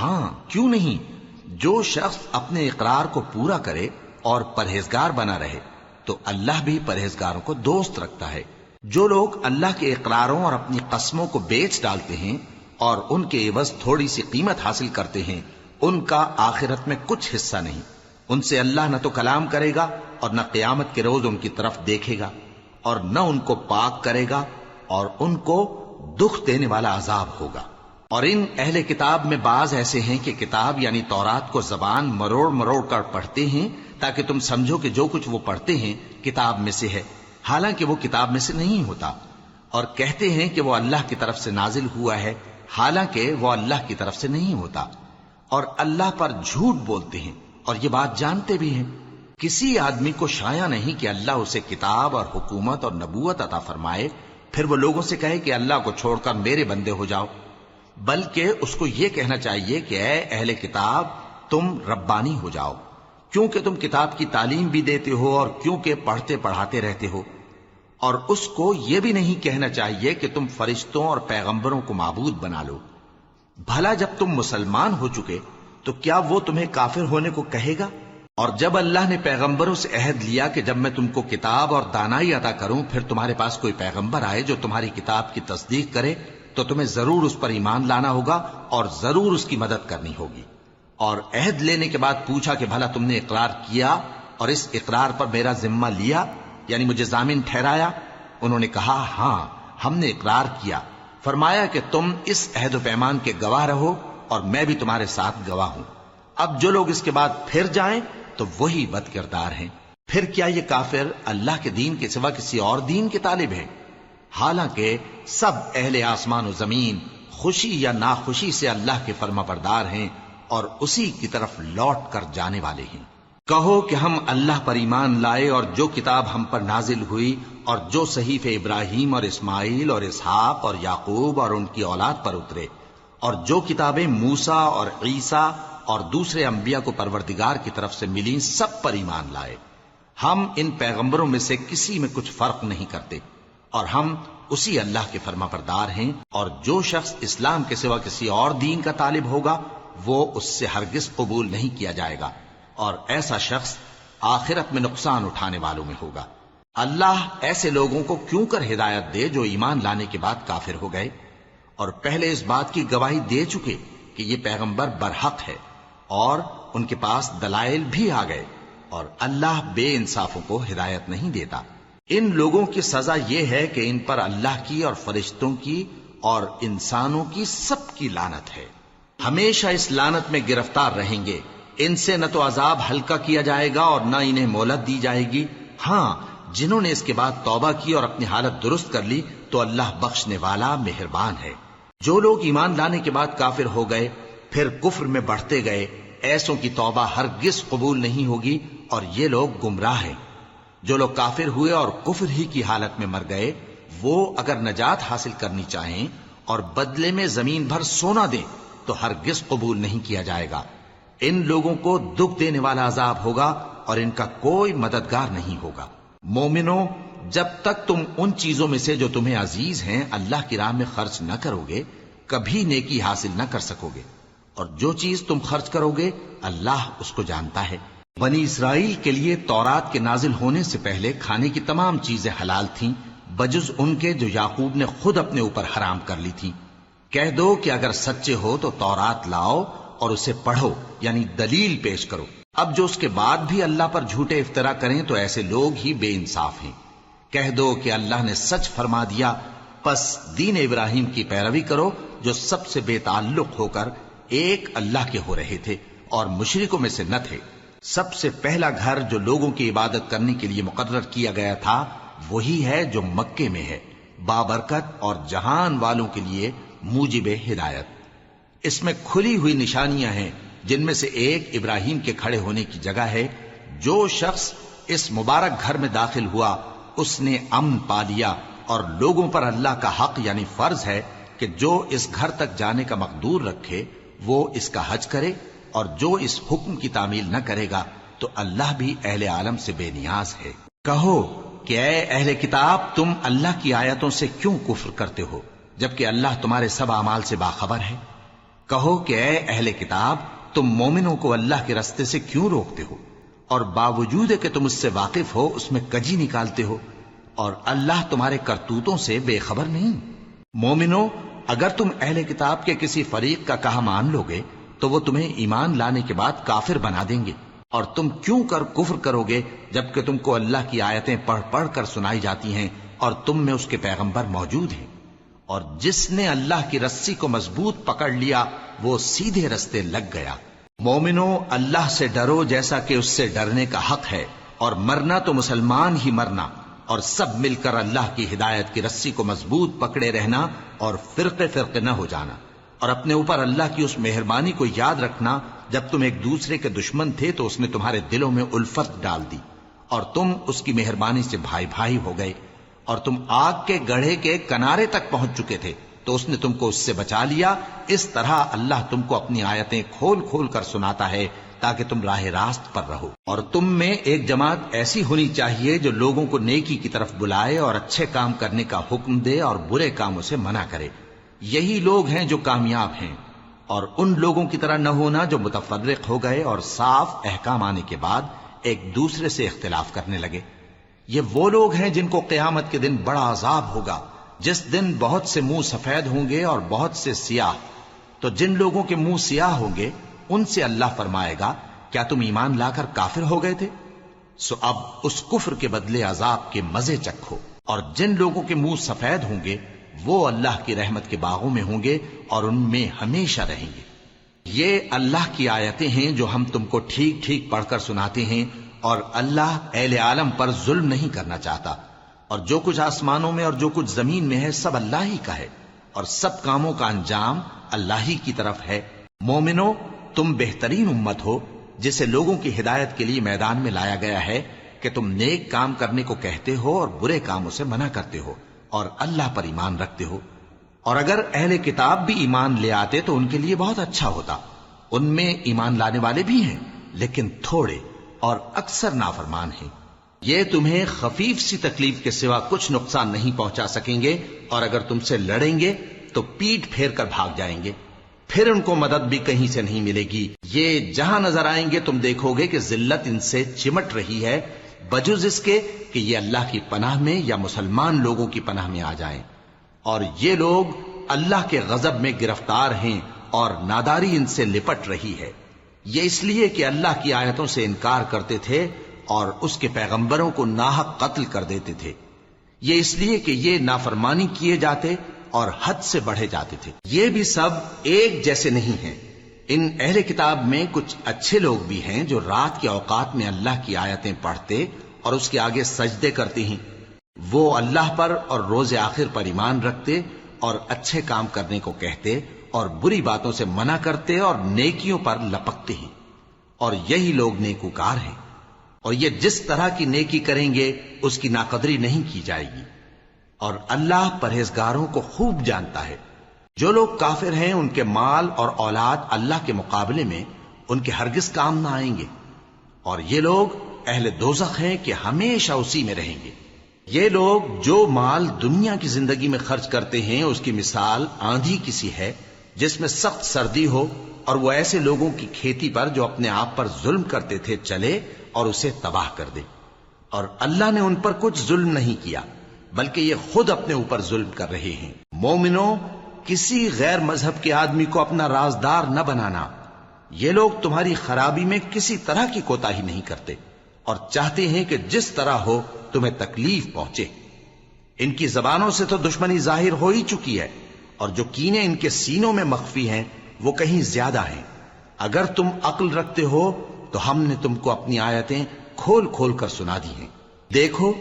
ہاں، کیوں نہیں؟ جو شخص اپنے اقرار کو پورا کرے اور پرہیزگار بنا رہے تو اللہ بھی پرہیزگاروں کو دوست رکھتا ہے۔ جو لوگ اللہ کے اقراروں اور اپنی قسموں کو بیچ ڈالتے ہیں اور ان کے عوض تھوڑی سی قیمت حاصل کرتے ہیں، ان کا آخرت میں کچھ حصہ نہیں۔ ان سے اللہ نہ تو کلام کرے گا اور نہ قیامت کے روز ان کی طرف دیکھے گا، اور نہ ان کو پاک کرے گا، اور ان کو دکھ دینے والا عذاب ہوگا۔ اور ان اہل کتاب میں بعض ایسے ہیں کہ کتاب یعنی تورات کو زبان مروڑ مروڑ کر پڑھتے ہیں تاکہ تم سمجھو کہ جو کچھ وہ پڑھتے ہیں کتاب میں سے ہے، حالانکہ وہ کتاب میں سے نہیں ہوتا، اور کہتے ہیں کہ وہ اللہ کی طرف سے نازل ہوا ہے، حالانکہ وہ اللہ کی طرف سے نہیں ہوتا، اور اللہ پر جھوٹ بولتے ہیں اور یہ بات جانتے بھی ہیں۔ کسی آدمی کو شایع نہیں کہ اللہ اسے کتاب اور حکومت اور نبوت عطا فرمائے پھر وہ لوگوں سے کہے کہ اللہ کو چھوڑ کر میرے بندے ہو جاؤ، بلکہ اس کو یہ کہنا چاہیے کہ اے اہل کتاب، تم ربانی ہو جاؤ، کیونکہ تم کتاب کی تعلیم بھی دیتے ہو اور کیونکہ پڑھتے پڑھاتے رہتے ہو۔ اور اس کو یہ بھی نہیں کہنا چاہیے کہ تم فرشتوں اور پیغمبروں کو معبود بنا لو۔ بھلا جب تم مسلمان ہو چکے تو کیا وہ تمہیں کافر ہونے کو کہے گا؟ اور جب اللہ نے پیغمبروں سے عہد لیا کہ جب میں تم کو کتاب اور دانائی عطا کروں پھر تمہارے پاس کوئی پیغمبر آئے جو تمہاری کتاب کی تصدیق کرے تو تمہیں ضرور اس پر ایمان لانا ہوگا اور ضرور اس کی مدد کرنی ہوگی۔ اور عہد لینے کے بعد پوچھا کہ بھلا تم نے اقرار کیا اور اس اقرار پر میرا ذمہ لیا، یعنی مجھے ضامن ٹھہرایا؟ انہوں نے کہا ہاں، ہم نے اقرار کیا۔ فرمایا کہ تم اس عہد و پیمان کے گواہ رہو اور میں بھی تمہارے ساتھ گواہ ہوں۔ اب جو لوگ اس کے بعد پھر جائیں تو وہی بد کردار ہیں۔ پھر کیا یہ کافر اللہ کے دین کے سوا کسی اور دین کے طالب ہیں؟ حالانکہ سب اہل آسمان و زمین خوشی یا ناخوشی سے اللہ کے فرما بردار ہیں اور اسی کی طرف لوٹ کر جانے والے ہیں۔ کہو کہ ہم اللہ پر ایمان لائے اور جو کتاب ہم پر نازل ہوئی اور جو صحیفے ابراہیم اور اسماعیل اور اسحاق اور یعقوب اور ان کی اولاد پر اترے، اور جو کتابیں موسیٰ اور عیسیٰ اور دوسرے انبیاء کو پروردگار کی طرف سے ملی سب پر ایمان لائے۔ ہم ان پیغمبروں میں سے کسی میں کچھ فرق نہیں کرتے، اور ہم اسی اللہ کے فرما بردار ہیں، اور جو شخص اسلام کے سوا کسی اور دین کا طالب ہوگا وہ اس سے ہرگز قبول نہیں کیا جائے گا، اور ایسا شخص آخرت میں نقصان اٹھانے والوں میں ہوگا۔ اللہ ایسے لوگوں کو کیوں کر ہدایت دے جو ایمان لانے کے بعد کافر ہو گئے اور پہلے اس بات کی گواہی دے چکے کہ یہ پیغمبر برحق ہے اور ان کے پاس دلائل بھی آ گئے، اور اللہ بے انصافوں کو ہدایت نہیں دیتا۔ ان لوگوں کی سزا یہ ہے کہ ان پر اللہ کی اور فرشتوں کی اور انسانوں کی سب کی لعنت ہے، ہمیشہ اس لعنت میں گرفتار رہیں گے۔ ان سے نہ تو عذاب ہلکا کیا جائے گا اور نہ انہیں مہلت دی جائے گی۔ ہاں، جنہوں نے اس کے بعد توبہ کی اور اپنی حالت درست کر لی تو اللہ بخشنے والا مہربان ہے۔ جو لوگ ایمان لانے کے بعد کافر ہو گئے پھر کفر میں بڑھتے گئے، ایسوں کی توبہ ہرگز قبول نہیں ہوگی، اور یہ لوگ گمراہ ہیں۔ جو لوگ کافر ہوئے اور کفر ہی کی حالت میں مر گئے، وہ اگر نجات حاصل کرنی چاہیں اور بدلے میں زمین بھر سونا دیں تو ہرگز قبول نہیں کیا جائے گا۔ ان لوگوں کو دکھ دینے والا عذاب ہوگا اور ان کا کوئی مددگار نہیں ہوگا۔ مومنو، جب تک تم ان چیزوں میں سے جو تمہیں عزیز ہیں اللہ کی راہ میں خرچ نہ کرو گے کبھی نیکی حاصل نہ کر سکو گے، اور جو چیز تم خرچ کرو گے اللہ اس کو جانتا ہے۔ بنی اسرائیل کے لیے تورات کے نازل ہونے سے پہلے کھانے کی تمام چیزیں حلال تھیں بجز ان کے جو یعقوب نے خود اپنے اوپر حرام کر لی تھی۔ کہہ دو کہ اگر سچے ہو تو تورات لاؤ اور اسے پڑھو، یعنی دلیل پیش کرو۔ اب جو اس کے بعد بھی اللہ پر جھوٹے افطرا کریں تو ایسے لوگ ہی بے انصاف ہیں۔ کہہ دو کہ اللہ نے سچ فرما دیا، پس دین ابراہیم کی پیروی کرو جو سب سے بے تعلق ہو کر ایک اللہ کے ہو رہے تھے اور مشرکوں میں سے نہ تھے۔ سب سے پہلا گھر جو لوگوں کی عبادت کرنے کے لیے مقرر کیا گیا تھا وہی ہے جو مکے میں ہے، بابرکت اور جہان والوں کے لیے موجب ہدایت۔ اس میں کھلی ہوئی نشانیاں ہیں جن میں سے ایک ابراہیم کے کھڑے ہونے کی جگہ ہے۔ جو شخص اس مبارک گھر میں داخل ہوا اس نے امن پا لیا، اور لوگوں پر اللہ کا حق یعنی فرض ہے کہ جو اس گھر تک جانے کا مقدور رکھے وہ اس کا حج کرے، اور جو اس حکم کی تعمیل نہ کرے گا تو اللہ بھی اہل عالم سے بے نیاز ہے۔ کہو کہ اے اہل کتاب، تم اللہ کی آیتوں سے کیوں کفر کرتے ہو جبکہ اللہ تمہارے سب اعمال سے باخبر ہے؟ کہو کہ اے اہل کتاب، تم مومنوں کو اللہ کے رستے سے کیوں روکتے ہو اور باوجود کہ تم اس سے واقف ہو اس میں کجی نکالتے ہو، اور اللہ تمہارے کرتوتوں سے بے خبر نہیں؟ مومنو، اگر تم اہل کتاب کے کسی فریق کا کہا مان لو گے تو وہ تمہیں ایمان لانے کے بعد کافر بنا دیں گے، اور تم کیوں کر کفر کرو گے جبکہ تم کو اللہ کی آیتیں پڑھ پڑھ کر سنائی جاتی ہیں اور تم میں اس کے پیغمبر موجود ہیں۔ اور جس نے اللہ کی رسی کو مضبوط پکڑ لیا وہ سیدھے رستے لگ گیا۔ مومنو، اللہ سے ڈرو جیسا کہ اس سے ڈرنے کا حق ہے، اور مرنا تو مسلمان ہی مرنا، اور سب مل کر اللہ کی ہدایت کی رسی کو مضبوط پکڑے رہنا اور فرقے فرقے نہ ہو جانا، اور اپنے اوپر اللہ کی اس مہربانی کو یاد رکھنا جب تم ایک دوسرے کے دشمن تھے تو اس نے تمہارے دلوں میں الفت ڈال دی اور تم اس کی مہربانی سے بھائی بھائی ہو گئے، اور تم آگ کے گڑھے کے کنارے تک پہنچ چکے تھے تو اس نے تم کو اس سے بچا لیا۔ اس طرح اللہ تم کو اپنی آیتیں کھول کھول کر سناتا ہے تاکہ تم راہ راست پر رہو۔ اور تم میں ایک جماعت ایسی ہونی چاہیے جو لوگوں کو نیکی کی طرف بلائے اور اچھے کام کرنے کا حکم دے اور برے کاموں سے منع کرے۔ یہی لوگ ہیں جو کامیاب ہیں، اور ان لوگوں کی طرح نہ ہونا جو متفرق ہو گئے اور صاف احکام آنے کے بعد ایک دوسرے سے اختلاف کرنے لگے۔ یہ وہ لوگ ہیں جن کو قیامت کے دن بڑا عذاب ہوگا، جس دن بہت سے منہ سفید ہوں گے اور بہت سے سیاہ۔ تو جن لوگوں کے منہ سیاہ ہوں گے ان سے اللہ فرمائے گا، کیا تم ایمان لا کر کافر ہو گئے تھے؟ سو اب اس کفر کے بدلے عذاب کے مزے چکھو۔ اور جن لوگوں کے منہ سفید ہوں گے وہ اللہ کی رحمت کے باغوں میں ہوں گے اور ان میں ہمیشہ رہیں گے۔ یہ اللہ کی آیتیں ہیں جو ہم تم کو ٹھیک ٹھیک پڑھ کر سناتے ہیں، اور اللہ اہل عالم پر ظلم نہیں کرنا چاہتا، اور جو کچھ آسمانوں میں اور جو کچھ زمین میں ہے سب اللہ ہی کا ہے، اور سب کاموں کا انجام اللہ ہی کی طرف ہے۔ مومنو، تم بہترین امت ہو جسے لوگوں کی ہدایت کے لیے میدان میں لایا گیا ہے کہ تم نیک کام کرنے کو کہتے ہو اور برے کاموں سے منع کرتے ہو اور اللہ پر ایمان رکھتے ہو۔ اور اگر اہل کتاب بھی ایمان لے آتے تو ان کے لیے بہت اچھا ہوتا، ان میں ایمان لانے والے بھی ہیں لیکن تھوڑے اور اکثر نافرمان ہیں۔ یہ تمہیں خفیف سی تکلیف کے سوا کچھ نقصان نہیں پہنچا سکیں گے، اور اگر تم سے لڑیں گے تو پیٹ پھیر کر بھاگ جائیں گے، پھر ان کو مدد بھی کہیں سے نہیں ملے گی۔ یہ جہاں نظر آئیں گے تم دیکھو گے کہ ذلت ان سے چمٹ رہی ہے، بجز اس کے کہ یہ اللہ کی پناہ میں یا مسلمان لوگوں کی پناہ میں آ جائیں، اور یہ لوگ اللہ کے غضب میں گرفتار ہیں اور ناداری ان سے لپٹ رہی ہے۔ یہ اس لیے کہ اللہ کی آیتوں سے انکار کرتے تھے اور اس کے پیغمبروں کو ناحق قتل کر دیتے تھے۔ یہ اس لیے کہ یہ نافرمانی کیے جاتے اور حد سے بڑھے جاتے تھے۔ یہ بھی سب ایک جیسے نہیں ہیں۔ ان اہل کتاب میں کچھ اچھے لوگ بھی ہیں جو رات کے اوقات میں اللہ کی آیتیں پڑھتے اور اس کے آگے سجدے کرتے ہیں۔ وہ اللہ پر اور روز آخر پر ایمان رکھتے اور اچھے کام کرنے کو کہتے اور بری باتوں سے منع کرتے اور نیکیوں پر لپکتے ہیں، اور یہی لوگ نیکوکار ہیں۔ اور یہ جس طرح کی نیکی کریں گے اس کی ناقدری نہیں کی جائے گی، اور اللہ پرہیزگاروں کو خوب جانتا ہے۔ جو لوگ کافر ہیں ان کے مال اور اولاد اللہ کے مقابلے میں ان کے ہرگز کام نہ آئیں گے، اور یہ لوگ اہل دوزخ ہیں کہ ہمیشہ اسی میں رہیں گے۔ یہ لوگ جو مال دنیا کی زندگی میں خرچ کرتے ہیں اس کی مثال آندھی کسی ہے جس میں سخت سردی ہو، اور وہ ایسے لوگوں کی کھیتی پر جو اپنے آپ پر ظلم کرتے تھے چلے اور اسے تباہ کر دے۔ اور اللہ نے ان پر کچھ ظلم نہیں کیا بلکہ یہ خود اپنے اوپر ظلم کر رہے ہیں۔ مومنوں، کسی غیر مذہب کے آدمی کو اپنا رازدار نہ بنانا۔ یہ لوگ تمہاری خرابی میں کسی طرح کی کوتاہی نہیں کرتے اور چاہتے ہیں کہ جس طرح ہو تمہیں تکلیف پہنچے۔ ان کی زبانوں سے تو دشمنی ظاہر ہو ہی چکی ہے، اور جو کینے ان کے سینوں میں مخفی ہیں وہ کہیں زیادہ ہیں۔ اگر تم عقل رکھتے ہو تو ہم نے تم کو اپنی آیتیں کھول کھول کر سنا دی ہیں۔ دیکھو،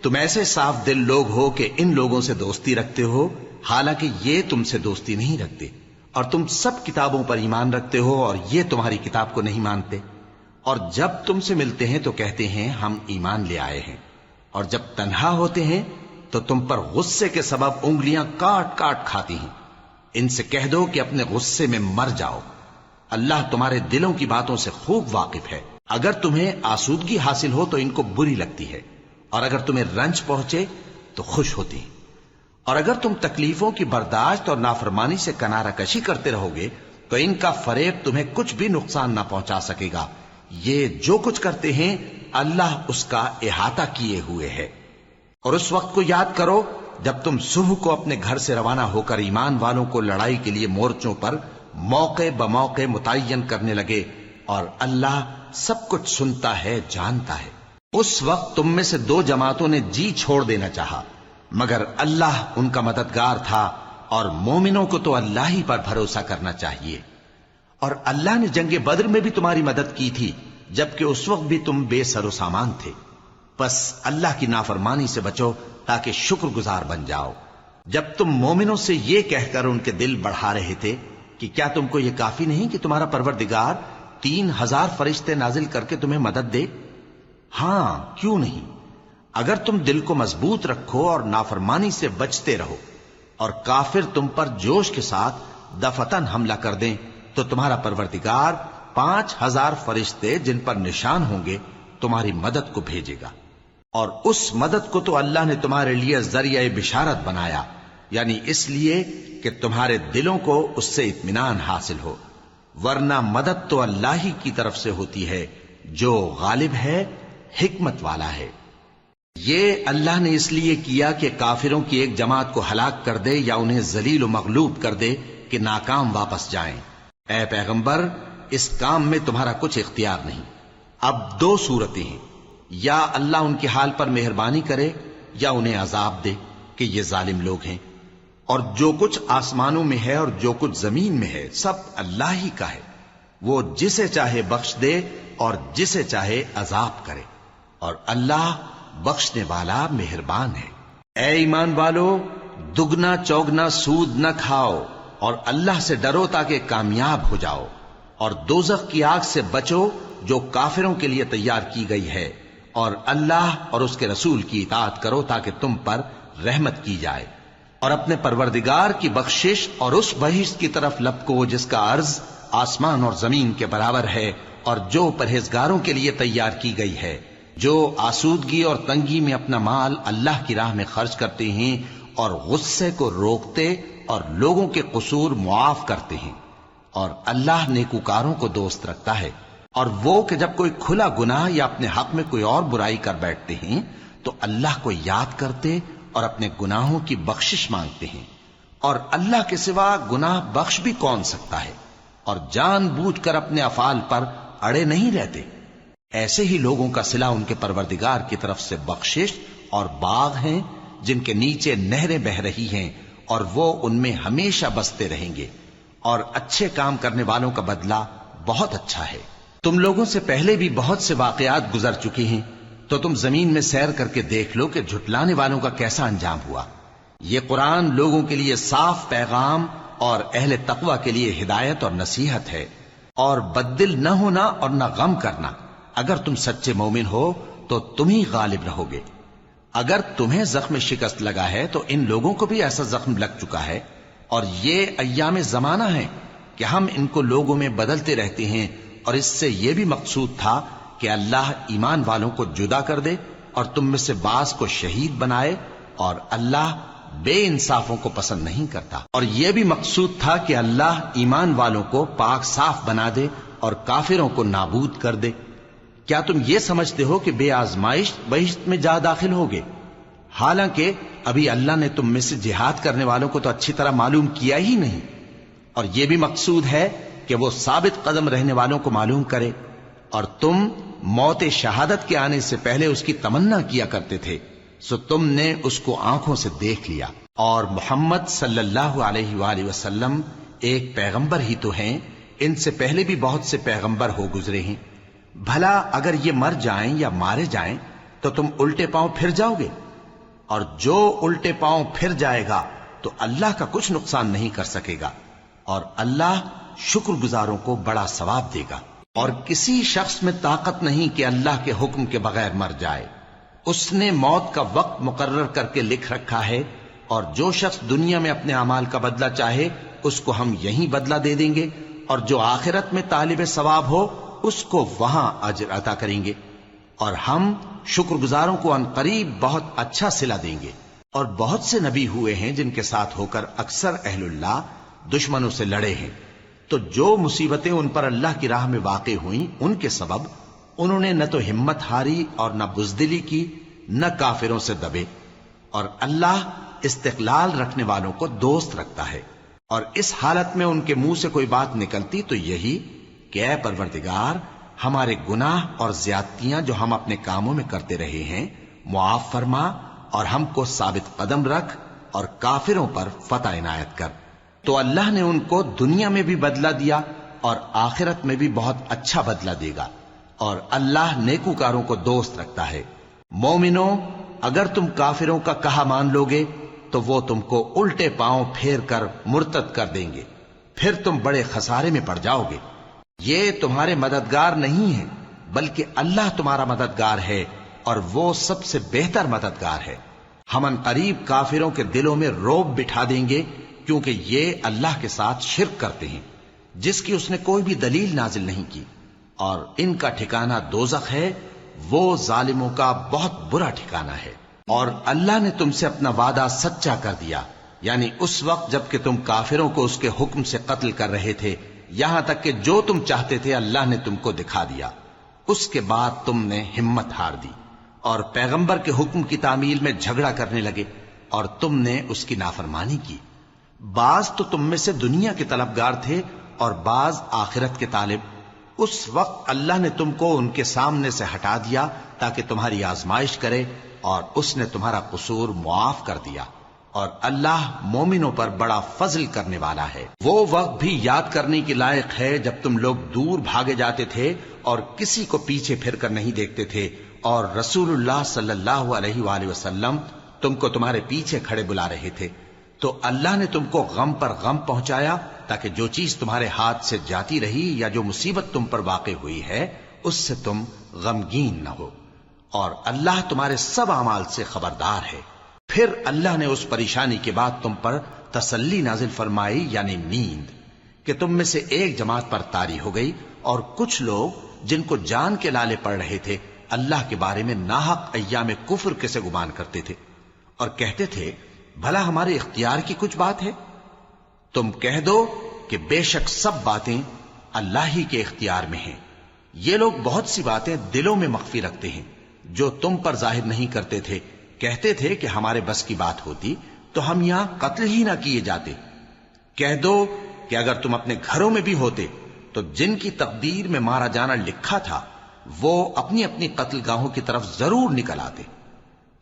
تم ایسے صاف دل لوگ ہو کہ ان لوگوں سے دوستی رکھتے ہو، حالانکہ یہ تم سے دوستی نہیں رکھتے، اور تم سب کتابوں پر ایمان رکھتے ہو اور یہ تمہاری کتاب کو نہیں مانتے، اور جب تم سے ملتے ہیں تو کہتے ہیں ہم ایمان لے آئے ہیں، اور جب تنہا ہوتے ہیں تو تم پر غصے کے سبب انگلیاں کاٹ کاٹ کھاتی ہیں۔ ان سے کہہ دو کہ اپنے غصے میں مر جاؤ، اللہ تمہارے دلوں کی باتوں سے خوب واقف ہے۔ اگر تمہیں آسودگی حاصل ہو تو ان کو بری لگتی ہے، اور اگر تمہیں رنج پہنچے تو خوش ہوتی ہیں، اور اگر تم تکلیفوں کی برداشت اور نافرمانی سے کنارہ کشی کرتے رہو گے تو ان کا فریب تمہیں کچھ بھی نقصان نہ پہنچا سکے گا۔ یہ جو کچھ کرتے ہیں اللہ اس کا احاطہ کیے ہوئے ہے۔ اور اس وقت کو یاد کرو جب تم صبح کو اپنے گھر سے روانہ ہو کر ایمان والوں کو لڑائی کے لیے مورچوں پر موقع بموقع متعین کرنے لگے، اور اللہ سب کچھ سنتا ہے، جانتا ہے۔ اس وقت تم میں سے دو جماعتوں نے جی چھوڑ دینا چاہا، مگر اللہ ان کا مددگار تھا، اور مومنوں کو تو اللہ ہی پر بھروسہ کرنا چاہیے۔ اور اللہ نے جنگ بدر میں بھی تمہاری مدد کی تھی جبکہ اس وقت بھی تم بے سر و سامان تھے۔ بس اللہ کی نافرمانی سے بچو تاکہ شکر گزار بن جاؤ۔ جب تم مومنوں سے یہ کہہ کر ان کے دل بڑھا رہے تھے کہ کیا تم کو یہ کافی نہیں کہ تمہارا پروردگار 3000 فرشتے نازل کر کے تمہیں مدد دے؟ ہاں، کیوں نہیں؟ اگر تم دل کو مضبوط رکھو اور نافرمانی سے بچتے رہو، اور کافر تم پر جوش کے ساتھ دفتن حملہ کر دیں تو تمہارا پروردگار 5000 فرشتے جن پر نشان ہوں گے تمہاری مدد کو بھیجے گا۔ اور اس مدد کو تو اللہ نے تمہارے لیے ذریعہ بشارت بنایا، یعنی اس لیے کہ تمہارے دلوں کو اس سے اطمینان حاصل ہو، ورنہ مدد تو اللہ ہی کی طرف سے ہوتی ہے جو غالب ہے، حکمت والا ہے۔ یہ اللہ نے اس لیے کیا کہ کافروں کی ایک جماعت کو ہلاک کر دے یا انہیں ذلیل و مغلوب کر دے کہ ناکام واپس جائیں۔ اے پیغمبر، اس کام میں تمہارا کچھ اختیار نہیں۔ اب دو صورتیں ہیں، یا اللہ ان کے حال پر مہربانی کرے یا انہیں عذاب دے کہ یہ ظالم لوگ ہیں۔ اور جو کچھ آسمانوں میں ہے اور جو کچھ زمین میں ہے سب اللہ ہی کا ہے، وہ جسے چاہے بخش دے اور جسے چاہے عذاب کرے، اور اللہ بخشنے والا مہربان ہے۔ اے ایمان والو، دگنا چوگنا سود نہ کھاؤ اور اللہ سے ڈرو تاکہ کامیاب ہو جاؤ، اور دوزخ کی آگ سے بچو جو کافروں کے لیے تیار کی گئی ہے، اور اللہ اور اس کے رسول کی اطاعت کرو تاکہ تم پر رحمت کی جائے، اور اپنے پروردگار کی بخشش اور اس بہشت کی طرف لپکو جس کا عرض آسمان اور زمین کے برابر ہے اور جو پرہیزگاروں کے لیے تیار کی گئی ہے، جو آسودگی اور تنگی میں اپنا مال اللہ کی راہ میں خرچ کرتے ہیں اور غصے کو روکتے اور لوگوں کے قصور معاف کرتے ہیں، اور اللہ نیکوکاروں کو دوست رکھتا ہے۔ اور وہ کہ جب کوئی کھلا گناہ یا اپنے حق میں کوئی اور برائی کر بیٹھتے ہیں تو اللہ کو یاد کرتے اور اپنے گناہوں کی بخشش مانگتے ہیں، اور اللہ کے سوا گناہ بخش بھی کون سکتا ہے، اور جان بوجھ کر اپنے افعال پر اڑے نہیں رہتے۔ ایسے ہی لوگوں کا صلہ ان کے پروردگار کی طرف سے بخشش اور باغ ہیں جن کے نیچے نہریں بہ رہی ہیں، اور وہ ان میں ہمیشہ بستے رہیں گے، اور اچھے کام کرنے والوں کا بدلہ بہت اچھا ہے۔ تم لوگوں سے پہلے بھی بہت سے واقعات گزر چکے ہیں، تو تم زمین میں سیر کر کے دیکھ لو کہ جھٹلانے والوں کا کیسا انجام ہوا۔ یہ قرآن لوگوں کے لیے صاف پیغام اور اہل تقوی کے لیے ہدایت اور نصیحت ہے، اور بددل نہ ہونا اور نہ غم کرنا۔ اگر تم سچے مومن ہو تو تم ہی غالب رہو گے۔ اگر تمہیں زخم شکست لگا ہے تو ان لوگوں کو بھی ایسا زخم لگ چکا ہے، اور یہ ایام زمانہ ہے کہ ہم ان کو لوگوں میں بدلتے رہتے ہیں، اور اس سے یہ بھی مقصود تھا کہ اللہ ایمان والوں کو جدا کر دے اور تم میں سے بعض کو شہید بنائے، اور اللہ بے انصافوں کو پسند نہیں کرتا۔ اور یہ بھی مقصود تھا کہ اللہ ایمان والوں کو پاک صاف بنا دے اور کافروں کو نابود کر دے۔ کیا تم یہ سمجھتے ہو کہ بے آزمائش بہشت میں جا داخل ہوگے؟ حالانکہ ابھی اللہ نے تم میں سے جہاد کرنے والوں کو تو اچھی طرح معلوم کیا ہی نہیں، اور یہ بھی مقصود ہے کہ وہ ثابت قدم رہنے والوں کو معلوم کرے، اور تم موت شہادت کے آنے سے پہلے اس کی تمنا کیا کرتے تھے، سو تم نے اس کو آنکھوں سے دیکھ لیا۔ اور محمد صلی اللہ علیہ وآلہ وسلم ایک پیغمبر ہی تو ہیں، ان سے پہلے بھی بہت سے پیغمبر ہو گزرے ہیں۔ بھلا اگر یہ مر جائیں یا مارے جائیں تو تم الٹے پاؤں پھر جاؤ گے؟ اور جو الٹے پاؤں پھر جائے گا تو اللہ کا کچھ نقصان نہیں کر سکے گا، اور اللہ شکر گزاروں کو بڑا ثواب دے گا۔ اور کسی شخص میں طاقت نہیں کہ اللہ کے حکم کے بغیر مر جائے، اس نے موت کا وقت مقرر کر کے لکھ رکھا ہے، اور جو شخص دنیا میں اپنے اعمال کا بدلہ چاہے اس کو ہم یہیں بدلہ دے دیں گے، اور جو آخرت میں طالب ثواب ہو اس کو وہاں اجر عطا کریں گے، اور ہم شکر گزاروں کو عنقریب بہت اچھا صلہ دیں گے۔ اور بہت سے نبی ہوئے ہیں جن کے ساتھ ہو کر اکثر اہل اللہ دشمنوں سے لڑے ہیں، تو جو مصیبتیں ان پر اللہ کی راہ میں واقع ہوئیں ان کے سبب انہوں نے نہ تو ہمت ہاری اور نہ بزدلی کی، نہ کافروں سے دبے، اور اللہ استقلال رکھنے والوں کو دوست رکھتا ہے۔ اور اس حالت میں ان کے منہ سے کوئی بات نکلتی تو یہی کہ اے پروردگار، ہمارے گناہ اور زیادتیاں جو ہم اپنے کاموں میں کرتے رہے ہیں معاف فرما، اور ہم کو ثابت قدم رکھ اور کافروں پر فتح عنایت کر۔ تو اللہ نے ان کو دنیا میں بھی بدلہ دیا اور آخرت میں بھی بہت اچھا بدلہ دے گا، اور اللہ نیکوکاروں کو دوست رکھتا ہے۔ مومنوں، اگر تم کافروں کا کہا مان لوگے تو وہ تم کو الٹے پاؤں پھیر کر مرتد کر دیں گے، پھر تم بڑے خسارے میں پڑ جاؤ گے۔ یہ تمہارے مددگار نہیں ہیں بلکہ اللہ تمہارا مددگار ہے، اور وہ سب سے بہتر مددگار ہے۔ ہم عنقریب کافروں کے دلوں میں رعب بٹھا دیں گے، کیونکہ یہ اللہ کے ساتھ شرک کرتے ہیں جس کی اس نے کوئی بھی دلیل نازل نہیں کی، اور ان کا ٹھکانہ دوزخ ہے، وہ ظالموں کا بہت برا ٹھکانہ ہے۔ اور اللہ نے تم سے اپنا وعدہ سچا کر دیا، یعنی اس وقت جب کہ تم کافروں کو اس کے حکم سے قتل کر رہے تھے، یہاں تک کہ جو تم چاہتے تھے اللہ نے تم کو دکھا دیا۔ اس کے بعد تم نے ہمت ہار دی اور پیغمبر کے حکم کی تعمیل میں جھگڑا کرنے لگے، اور تم نے اس کی نافرمانی کی۔ بعض تو تم میں سے دنیا کے طلبگار تھے اور بعض آخرت کے طالب۔ اس وقت اللہ نے تم کو ان کے سامنے سے ہٹا دیا تاکہ تمہاری آزمائش کرے، اور اس نے تمہارا قصور معاف کر دیا، اور اللہ مومنوں پر بڑا فضل کرنے والا ہے۔ وہ وقت بھی یاد کرنے کے لائق ہے جب تم لوگ دور بھاگے جاتے تھے اور کسی کو پیچھے پھر کر نہیں دیکھتے تھے، اور رسول اللہ صلی اللہ علیہ وآلہ وسلم تم کو تمہارے پیچھے کھڑے بلا رہے تھے، تو اللہ نے تم کو غم پر غم پہنچایا تاکہ جو چیز تمہارے ہاتھ سے جاتی رہی یا جو مصیبت تم پر واقع ہوئی ہے اس سے تم غمگین نہ ہو، اور اللہ تمہارے سب اعمال سے خبردار ہے۔ پھر اللہ نے اس پریشانی کے بعد تم پر تسلی نازل فرمائی، یعنی نیند، کہ تم میں سے ایک جماعت پر طاری ہو گئی اور کچھ لوگ جن کو جان کے لالے پڑ رہے تھے اللہ کے بارے میں ناحق ایام کفر کے سے گمان کرتے تھے اور کہتے تھے بھلا ہمارے اختیار کی کچھ بات ہے؟ تم کہہ دو کہ بے شک سب باتیں اللہ ہی کے اختیار میں ہیں۔ یہ لوگ بہت سی باتیں دلوں میں مخفی رکھتے ہیں جو تم پر ظاہر نہیں کرتے تھے، کہتے تھے کہ ہمارے بس کی بات ہوتی تو ہم یہاں قتل ہی نہ کیے جاتے۔ کہہ دو کہ اگر تم اپنے گھروں میں بھی ہوتے تو جن کی تقدیر میں مارا جانا لکھا تھا وہ اپنی اپنی قتل گاہوں کی طرف ضرور نکل آتے۔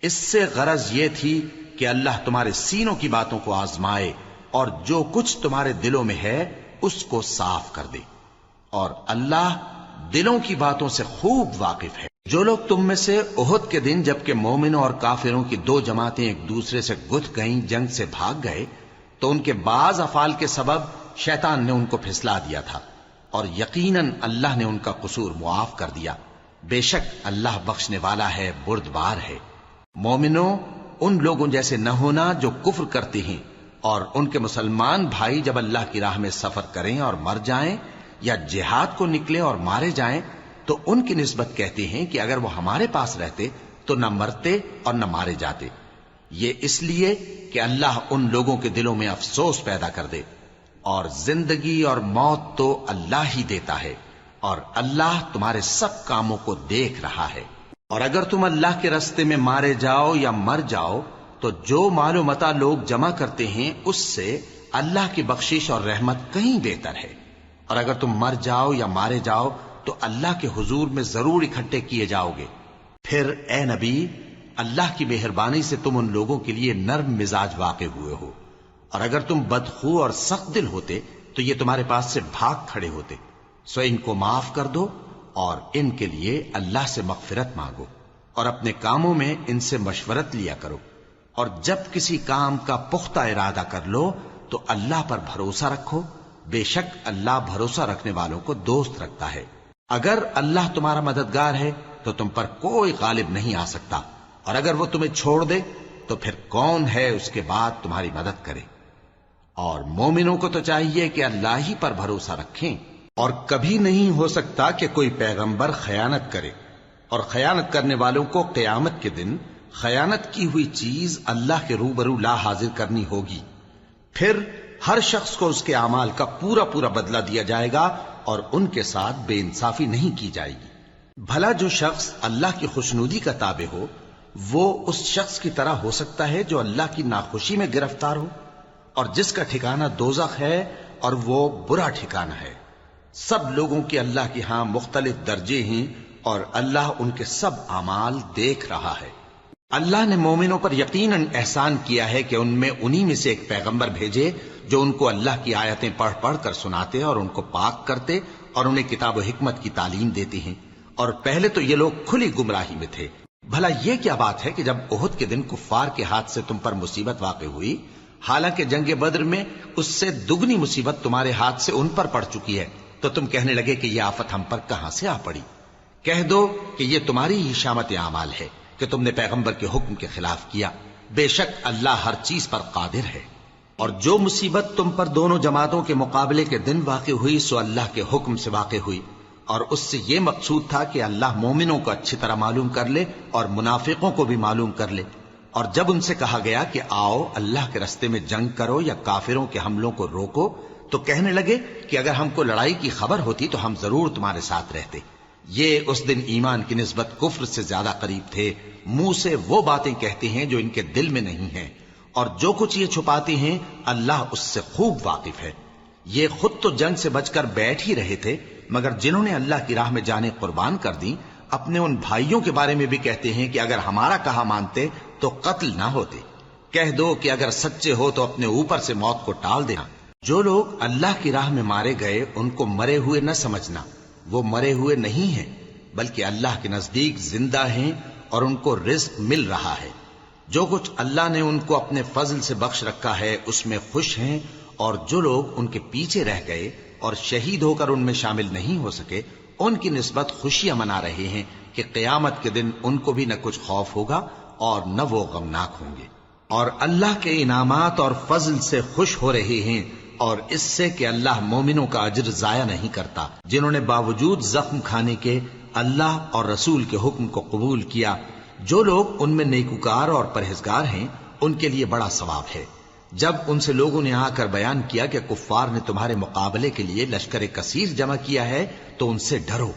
اس سے غرض یہ تھی کہ اللہ تمہارے سینوں کی باتوں کو آزمائے اور جو کچھ تمہارے دلوں میں ہے اس کو صاف کر دے، اور اللہ دلوں کی باتوں سے خوب واقف ہے۔ جو لوگ تم میں سے احد کے دن جبکہ مومنوں اور کافروں کی دو جماعتیں ایک دوسرے سے گتھ گئیں جنگ سے بھاگ گئے تو ان کے بعض افعال کے سبب شیطان نے ان کو پھسلا دیا تھا، اور یقیناً اللہ نے ان کا قصور معاف کر دیا۔ بے شک اللہ بخشنے والا ہے، بردبار ہے۔ مومنوں، ان لوگوں جیسے نہ ہونا جو کفر کرتے ہیں اور ان کے مسلمان بھائی جب اللہ کی راہ میں سفر کریں اور مر جائیں یا جہاد کو نکلیں اور مارے جائیں تو ان کی نسبت کہتے ہیں کہ اگر وہ ہمارے پاس رہتے تو نہ مرتے اور نہ مارے جاتے، یہ اس لیے کہ اللہ ان لوگوں کے دلوں میں افسوس پیدا کر دے، اور زندگی اور موت تو اللہ ہی دیتا ہے، اور اللہ تمہارے سب کاموں کو دیکھ رہا ہے۔ اور اگر تم اللہ کے راستے میں مارے جاؤ یا مر جاؤ تو جو مال و متاع لوگ جمع کرتے ہیں اس سے اللہ کی بخشش اور رحمت کہیں بہتر ہے، اور اگر تم مر جاؤ یا مارے جاؤ تو اللہ کے حضور میں ضرور اکٹھے کیے جاؤ گے۔ پھر اے نبی، اللہ کی مہربانی سے تم ان لوگوں کے لیے نرم مزاج واقع ہوئے ہو، اور اگر تم بدخو اور سخت دل ہوتے تو یہ تمہارے پاس سے بھاگ کھڑے ہوتے، سو ان کو معاف کر دو اور ان کے لیے اللہ سے مغفرت مانگو، اور اپنے کاموں میں ان سے مشورت لیا کرو، اور جب کسی کام کا پختہ ارادہ کر لو تو اللہ پر بھروسہ رکھو، بے شک اللہ بھروسہ رکھنے والوں کو دوست رکھتا ہے۔ اگر اللہ تمہارا مددگار ہے تو تم پر کوئی غالب نہیں آ سکتا، اور اگر وہ تمہیں چھوڑ دے تو پھر کون ہے اس کے بعد تمہاری مدد کرے؟ اور مومنوں کو تو چاہیے کہ اللہ ہی پر بھروسہ رکھیں، اور کبھی نہیں ہو سکتا کہ کوئی پیغمبر خیانت کرے، اور خیانت کرنے والوں کو قیامت کے دن خیانت کی ہوئی چیز اللہ کے روبرو لا حاضر کرنی ہوگی، پھر ہر شخص کو اس کے اعمال کا پورا پورا بدلہ دیا جائے گا اور ان کے ساتھ بے انصافی نہیں کی جائے گی۔ بھلا جو شخص اللہ کی خوشنودی کا تابع ہو وہ اس شخص کی طرح ہو سکتا ہے جو اللہ کی ناخوشی میں گرفتار ہو، اور جس کا ٹھکانہ دوزخ ہے اور وہ برا ٹھکانہ ہے۔ سب لوگوں کے اللہ کے ہاں مختلف درجے ہیں اور اللہ ان کے سب اعمال دیکھ رہا ہے۔ اللہ نے مومنوں پر یقیناً احسان کیا ہے کہ ان میں انہی میں سے ایک پیغمبر بھیجے جو ان کو اللہ کی آیتیں پڑھ پڑھ کر سناتے اور ان کو پاک کرتے اور انہیں کتاب و حکمت کی تعلیم دیتے ہیں، اور پہلے تو یہ لوگ کھلی گمراہی میں تھے۔ بھلا یہ کیا بات ہے کہ جب احد کے دن کفار کے ہاتھ سے تم پر مصیبت واقع ہوئی، حالانکہ جنگ بدر میں اس سے دگنی مصیبت تمہارے ہاتھ سے ان پر پڑ چکی ہے، تو تم کہنے لگے کہ یہ آفت ہم پر کہاں سے آ پڑی؟ کہہ دو کہ یہ تمہاری ہی شامت اعمال ہے کہ تم نے پیغمبر کے حکم کے خلاف کیا، بے شک اللہ ہر چیز پر قادر ہے۔ اور جو مصیبت تم پر دونوں جماعتوں کے مقابلے کے دن واقع ہوئی سو اللہ کے حکم سے واقع ہوئی، اور اس سے یہ مقصود تھا کہ اللہ مومنوں کو اچھی طرح معلوم کر لے اور منافقوں کو بھی معلوم کر لے۔ اور جب ان سے کہا گیا کہ آؤ اللہ کے راستے میں جنگ کرو یا کافروں کے حملوں کو روکو، تو کہنے لگے کہ اگر ہم کو لڑائی کی خبر ہوتی تو ہم ضرور تمہارے ساتھ رہتے۔ یہ اس دن ایمان کی نسبت کفر سے زیادہ قریب تھے، منہ سے وہ باتیں کہتے ہیں جو ان کے دل میں نہیں ہیں، اور جو کچھ یہ چھپاتے ہیں اللہ اس سے خوب واقف ہے۔ یہ خود تو جنگ سے بچ کر بیٹھ ہی رہے تھے، مگر جنہوں نے اللہ کی راہ میں جانیں قربان کر دیں اپنے ان بھائیوں کے بارے میں بھی کہتے ہیں کہ اگر ہمارا کہا مانتے تو قتل نہ ہوتے۔ کہہ دو کہ اگر سچے ہو تو اپنے اوپر سے موت کو ٹال دینا۔ جو لوگ اللہ کی راہ میں مارے گئے ان کو مرے ہوئے نہ سمجھنا، وہ مرے ہوئے نہیں ہیں بلکہ اللہ کے نزدیک زندہ ہیں اور ان کو رزق مل رہا ہے۔ جو کچھ اللہ نے ان کو اپنے فضل سے بخش رکھا ہے اس میں خوش ہیں، اور جو لوگ ان کے پیچھے رہ گئے اور شہید ہو کر ان میں شامل نہیں ہو سکے ان کی نسبت خوشیاں منا رہے ہیں کہ قیامت کے دن ان کو بھی نہ کچھ خوف ہوگا اور نہ وہ غمناک ہوں گے، اور اللہ کے انعامات اور فضل سے خوش ہو رہے ہیں اور اس سے کہ اللہ مومنوں کا اجر ضائع نہیں کرتا جنہوں نے باوجود زخم کھانے کے اللہ اور رسول کے حکم کو قبول کیا۔ جو لوگ ان میں نیکوکار اور پرہیزگار ہیں ان کے لیے بڑا ثواب ہے۔ جب ان سے لوگوں نے آ کر بیان کیا کہ کفار نے تمہارے مقابلے کے لیے لشکر کثیر جمع کیا ہے تو ان سے ڈرو،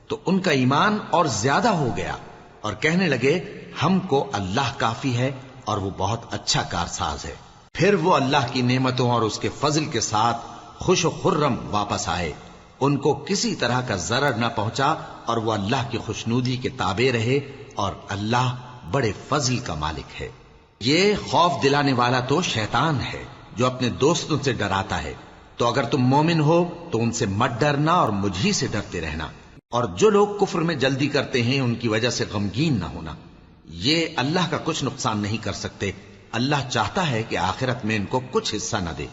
تو ان کا ایمان اور زیادہ ہو گیا اور کہنے لگے ہم کو اللہ کافی ہے اور وہ بہت اچھا کارساز ہے۔ پھر وہ اللہ کی نعمتوں اور اس کے فضل کے ساتھ خوش و خرم واپس آئے، ان کو کسی طرح کا ضرر نہ پہنچا اور وہ اللہ کی خوشنودی کے تابع رہے، اور اللہ بڑے فضل کا مالک ہے۔ یہ خوف دلانے والا تو شیطان ہے جو اپنے دوستوں سے ڈراتا ہے، تو اگر تم مومن ہو تو ان سے مت ڈرنا اور مجھ ہی سے ڈرتے رہنا، اور جو لوگ کفر میں جلدی کرتے ہیں ان کی وجہ سے غمگین نہ ہونا، یہ اللہ کا کچھ نقصان نہیں کر سکتے۔ اللہ چاہتا ہے کہ آخرت میں ان کو کچھ حصہ نہ دے،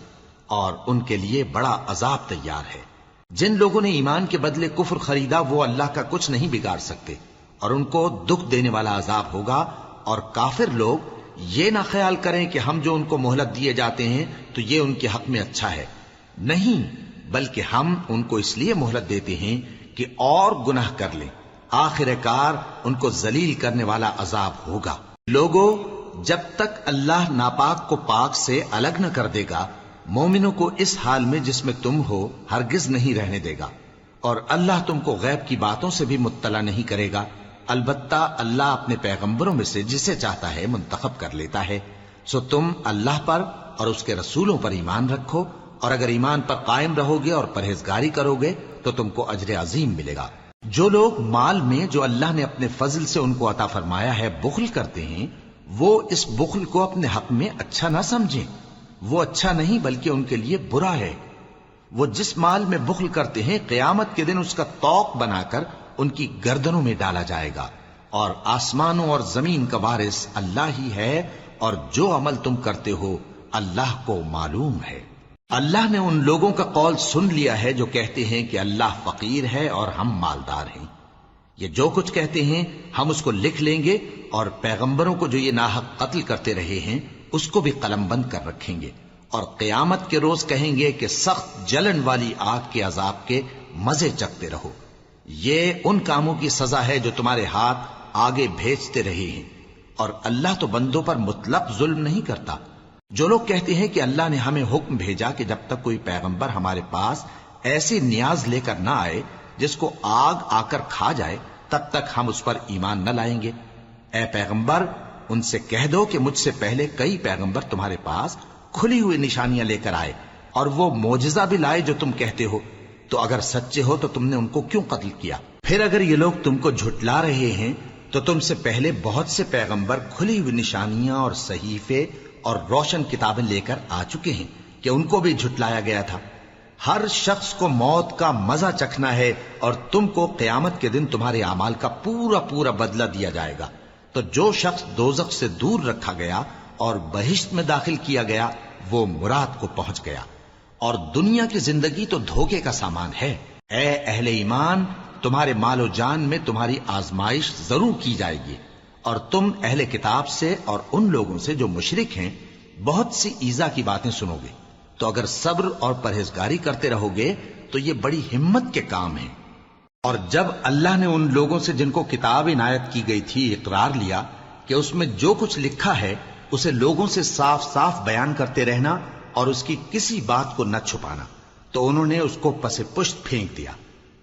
اور ان کے لیے بڑا عذاب تیار ہے۔ جن لوگوں نے ایمان کے بدلے کفر خریدا وہ اللہ کا کچھ نہیں بگاڑ سکتے، اور ان کو دکھ دینے والا عذاب ہوگا۔ اور کافر لوگ یہ نہ خیال کریں کہ ہم جو ان کو مہلت دیے جاتے ہیں تو یہ ان کے حق میں اچھا ہے، نہیں، بلکہ ہم ان کو اس لیے مہلت دیتے ہیں کہ اور گناہ کر لیں، آخر کار ان کو ذلیل کرنے والا عذاب ہوگا۔ لوگوں، جب تک اللہ ناپاک کو پاک سے الگ نہ کر دے گا، مومنوں کو اس حال میں جس میں تم ہو ہرگز نہیں رہنے دے گا، اور اللہ تم کو غیب کی باتوں سے بھی مطلع نہیں کرے گا۔ البتہ اللہ اپنے پیغمبروں میں سے جسے چاہتا ہے منتخب کر لیتا ہے۔ سو تم اللہ پر اور اس کے رسولوں پر ایمان رکھو، اور اگر ایمان پر قائم رہو گے اور پرہیزگاری کرو گے تو تم کو اجر عظیم ملے گا۔ جو لوگ مال میں جو اللہ نے اپنے فضل سے ان کو عطا فرمایا ہے بخل کرتے ہیں، وہ اس بخل کو اپنے حق میں اچھا نہ سمجھیں، وہ اچھا نہیں بلکہ ان کے لیے برا ہے۔ وہ جس مال میں بخل کرتے ہیں قیامت کے دن اس کا طوق بنا کر ان کی گردنوں میں ڈالا جائے گا، اور آسمانوں اور زمین کا وارث اللہ ہی ہے، اور جو عمل تم کرتے ہو اللہ کو معلوم ہے۔ اللہ نے ان لوگوں کا قول سن لیا ہے جو کہتے ہیں کہ اللہ فقیر ہے اور ہم مالدار ہیں۔ یہ جو کچھ کہتے ہیں ہم اس کو لکھ لیں گے، اور پیغمبروں کو جو یہ ناحق قتل کرتے رہے ہیں اس کو بھی قلم بند کر رکھیں گے، اور قیامت کے روز کہیں گے کہ سخت جلن والی آگ کے عذاب کے مزے چکھتے رہو۔ یہ ان کاموں کی سزا ہے جو تمہارے ہاتھ آگے بھیجتے رہے ہیں، اور اللہ تو بندوں پر مطلق ظلم نہیں کرتا۔ جو لوگ کہتے ہیں کہ اللہ نے ہمیں حکم بھیجا کہ جب تک کوئی پیغمبر ہمارے پاس ایسی نیاز لے کر نہ آئے جس کو آگ آ کر کھا جائے تب تک ہم اس پر ایمان نہ لائیں گے، اے پیغمبر ان سے کہہ دو کہ مجھ سے پہلے کئی پیغمبر تمہارے پاس کھلی ہوئی نشانیاں لے کر آئے، اور وہ معجزہ بھی لائے جو تم کہتے ہو، تو اگر سچے ہو تو تم نے ان کو کیوں قتل کیا؟ پھر اگر یہ لوگ تم کو جھٹلا رہے ہیں تو تم سے پہلے بہت سے پیغمبر کھلی ہوئی نشانیاں اور صحیفے اور روشن کتابیں لے کر آ چکے ہیں کہ ان کو بھی جھٹلایا گیا تھا۔ ہر شخص کو موت کا مزہ چکھنا ہے، اور تم کو قیامت کے دن تمہارے اعمال کا پورا پورا بدلہ دیا جائے گا۔ تو جو شخص دوزخ سے دور رکھا گیا اور بہشت میں داخل کیا گیا وہ مراد کو پہنچ گیا، اور دنیا کی زندگی تو دھوکے کا سامان ہے۔ اے اہل ایمان، تمہارے مال و جان میں تمہاری آزمائش ضرور کی جائے گی، اور تم اہل کتاب سے اور ان لوگوں سے جو مشرک ہیں بہت سی ایذا کی باتیں سنو گے، تو اگر صبر اور پرہیزگاری کرتے رہو گے تو یہ بڑی ہمت کے کام ہیں۔ اور جب اللہ نے ان لوگوں سے جن کو کتاب عنایت کی گئی تھی اقرار لیا کہ اس میں جو کچھ لکھا ہے اسے لوگوں سے صاف صاف بیان کرتے رہنا اور اس کی کسی بات کو نہ چھپانا، تو انہوں نے اس کو پس پشت پھینک دیا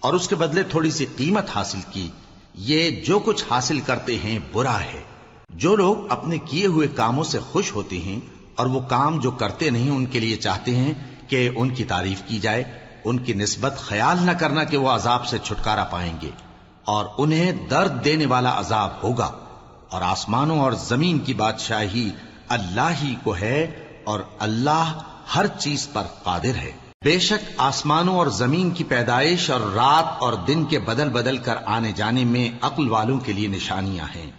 اور اس کے بدلے تھوڑی سی قیمت حاصل کی۔ یہ جو کچھ حاصل کرتے ہیں برا ہے۔ جو لوگ اپنے کیے ہوئے کاموں سے خوش ہوتے ہیں اور وہ کام جو کرتے نہیں ان کے لیے چاہتے ہیں کہ ان کی تعریف کی جائے، ان کی نسبت خیال نہ کرنا کہ وہ عذاب سے چھٹکارا پائیں گے، اور انہیں درد دینے والا عذاب ہوگا۔ اور آسمانوں اور زمین کی بادشاہی اللہ ہی کو ہے، اور اللہ ہر چیز پر قادر ہے۔ بے شک آسمانوں اور زمین کی پیدائش اور رات اور دن کے بدل بدل کر آنے جانے میں عقل والوں کے لیے نشانیاں ہیں،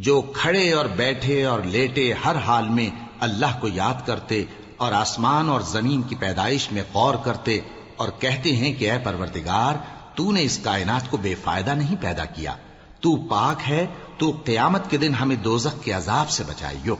جو کھڑے اور بیٹھے اور لیٹے ہر حال میں اللہ کو یاد کرتے اور آسمان اور زمین کی پیدائش میں غور کرتے اور کہتے ہیں کہ اے پروردگار، تو نے اس کائنات کو بے فائدہ نہیں پیدا کیا، تو پاک ہے، تو قیامت کے دن ہمیں دوزخ کے عذاب سے بچائیو۔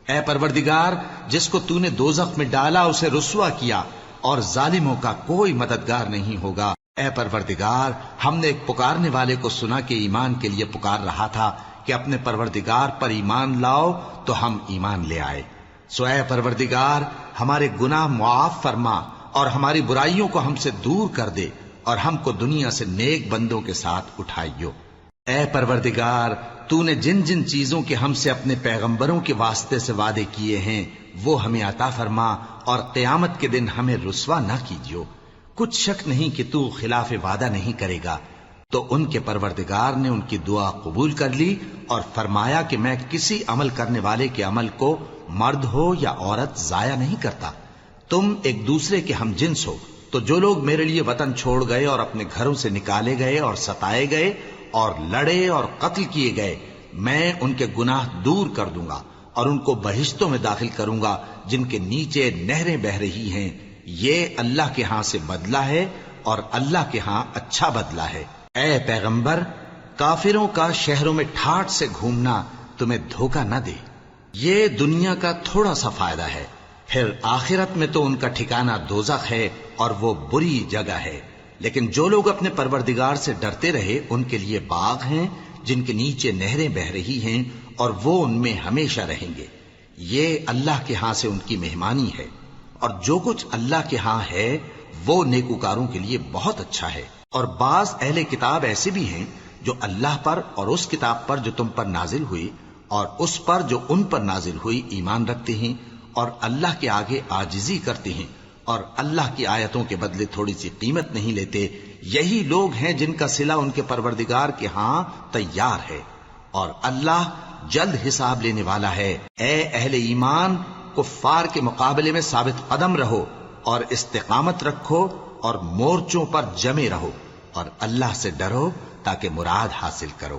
اے پروردگار، جس کو تو نے دوزخ میں ڈالا اسے رسوا کیا، اور ظالموں کا کوئی مددگار نہیں ہوگا۔ اے پروردگار، ہم نے ایک پکارنے والے کو سنا کہ ایمان کے لیے پکار رہا تھا کہ اپنے پروردگار پر ایمان لاؤ، تو ہم ایمان لے آئے۔ سو اے پروردگار، ہمارے گناہ معاف فرما اور ہماری برائیوں کو ہم سے دور کر دے، اور ہم کو دنیا سے نیک بندوں کے ساتھ اٹھائیو۔ اے پروردگار، تو نے جن جن چیزوں کے ہم سے اپنے پیغمبروں کے واسطے سے وعدے کیے ہیں وہ ہمیں عطا فرما، اور قیامت کے دن ہمیں رسوا نہ کیجیو۔ کچھ شک نہیں کہ تو خلاف وعدہ نہیں کرے گا۔ تو ان کے پروردگار نے ان کی دعا قبول کر لی اور فرمایا کہ میں کسی عمل کرنے والے کے عمل کو مرد ہو یا عورت ضائع نہیں کرتا۔ تم ایک دوسرے کے ہم جنس ہو، تو جو لوگ میرے لیے وطن چھوڑ گئے اور اپنے گھروں سے نکالے گئے اور ستائے گئے اور لڑے اور قتل کیے گئے، میں ان کے گناہ دور کر دوں گا اور ان کو بہشتوں میں داخل کروں گا جن کے نیچے نہریں بہ رہی ہیں۔ یہ اللہ کے ہاں سے بدلہ ہے اور اللہ کے ہاں اچھا بدلہ ہے۔ اے پیغمبر، کافروں کا شہروں میں ٹھاٹ سے گھومنا تمہیں دھوکہ نہ دے۔ یہ دنیا کا تھوڑا سا فائدہ ہے، پھر آخرت میں تو ان کا ٹھکانہ دوزخ ہے اور وہ بری جگہ ہے۔ لیکن جو لوگ اپنے پروردگار سے ڈرتے رہے ان کے لیے باغ ہیں جن کے نیچے نہریں بہ رہی ہیں، اور وہ ان میں ہمیشہ رہیں گے۔ یہ اللہ کے ہاں سے ان کی مہمانی ہے، اور جو کچھ اللہ کے ہاں ہے وہ نیکوکاروں کے لیے بہت اچھا ہے۔ اور بعض اہل کتاب ایسے بھی ہیں جو اللہ پر اور اس کتاب پر جو تم پر نازل ہوئی اور اس پر جو ان پر نازل ہوئی ایمان رکھتے ہیں، اور اللہ کے آگے عاجزی کرتے ہیں، اور اللہ کی آیتوں کے بدلے تھوڑی سی قیمت نہیں لیتے۔ یہی لوگ ہیں جن کا صلہ ان کے پروردگار کے ہاں تیار ہے، اور اللہ جلد حساب لینے والا ہے۔ اے اہل ایمان، کفار کے مقابلے میں ثابت قدم رہو اور استقامت رکھو اور مورچوں پر جمے رہو، اور اللہ سے ڈرو تاکہ مراد حاصل کرو۔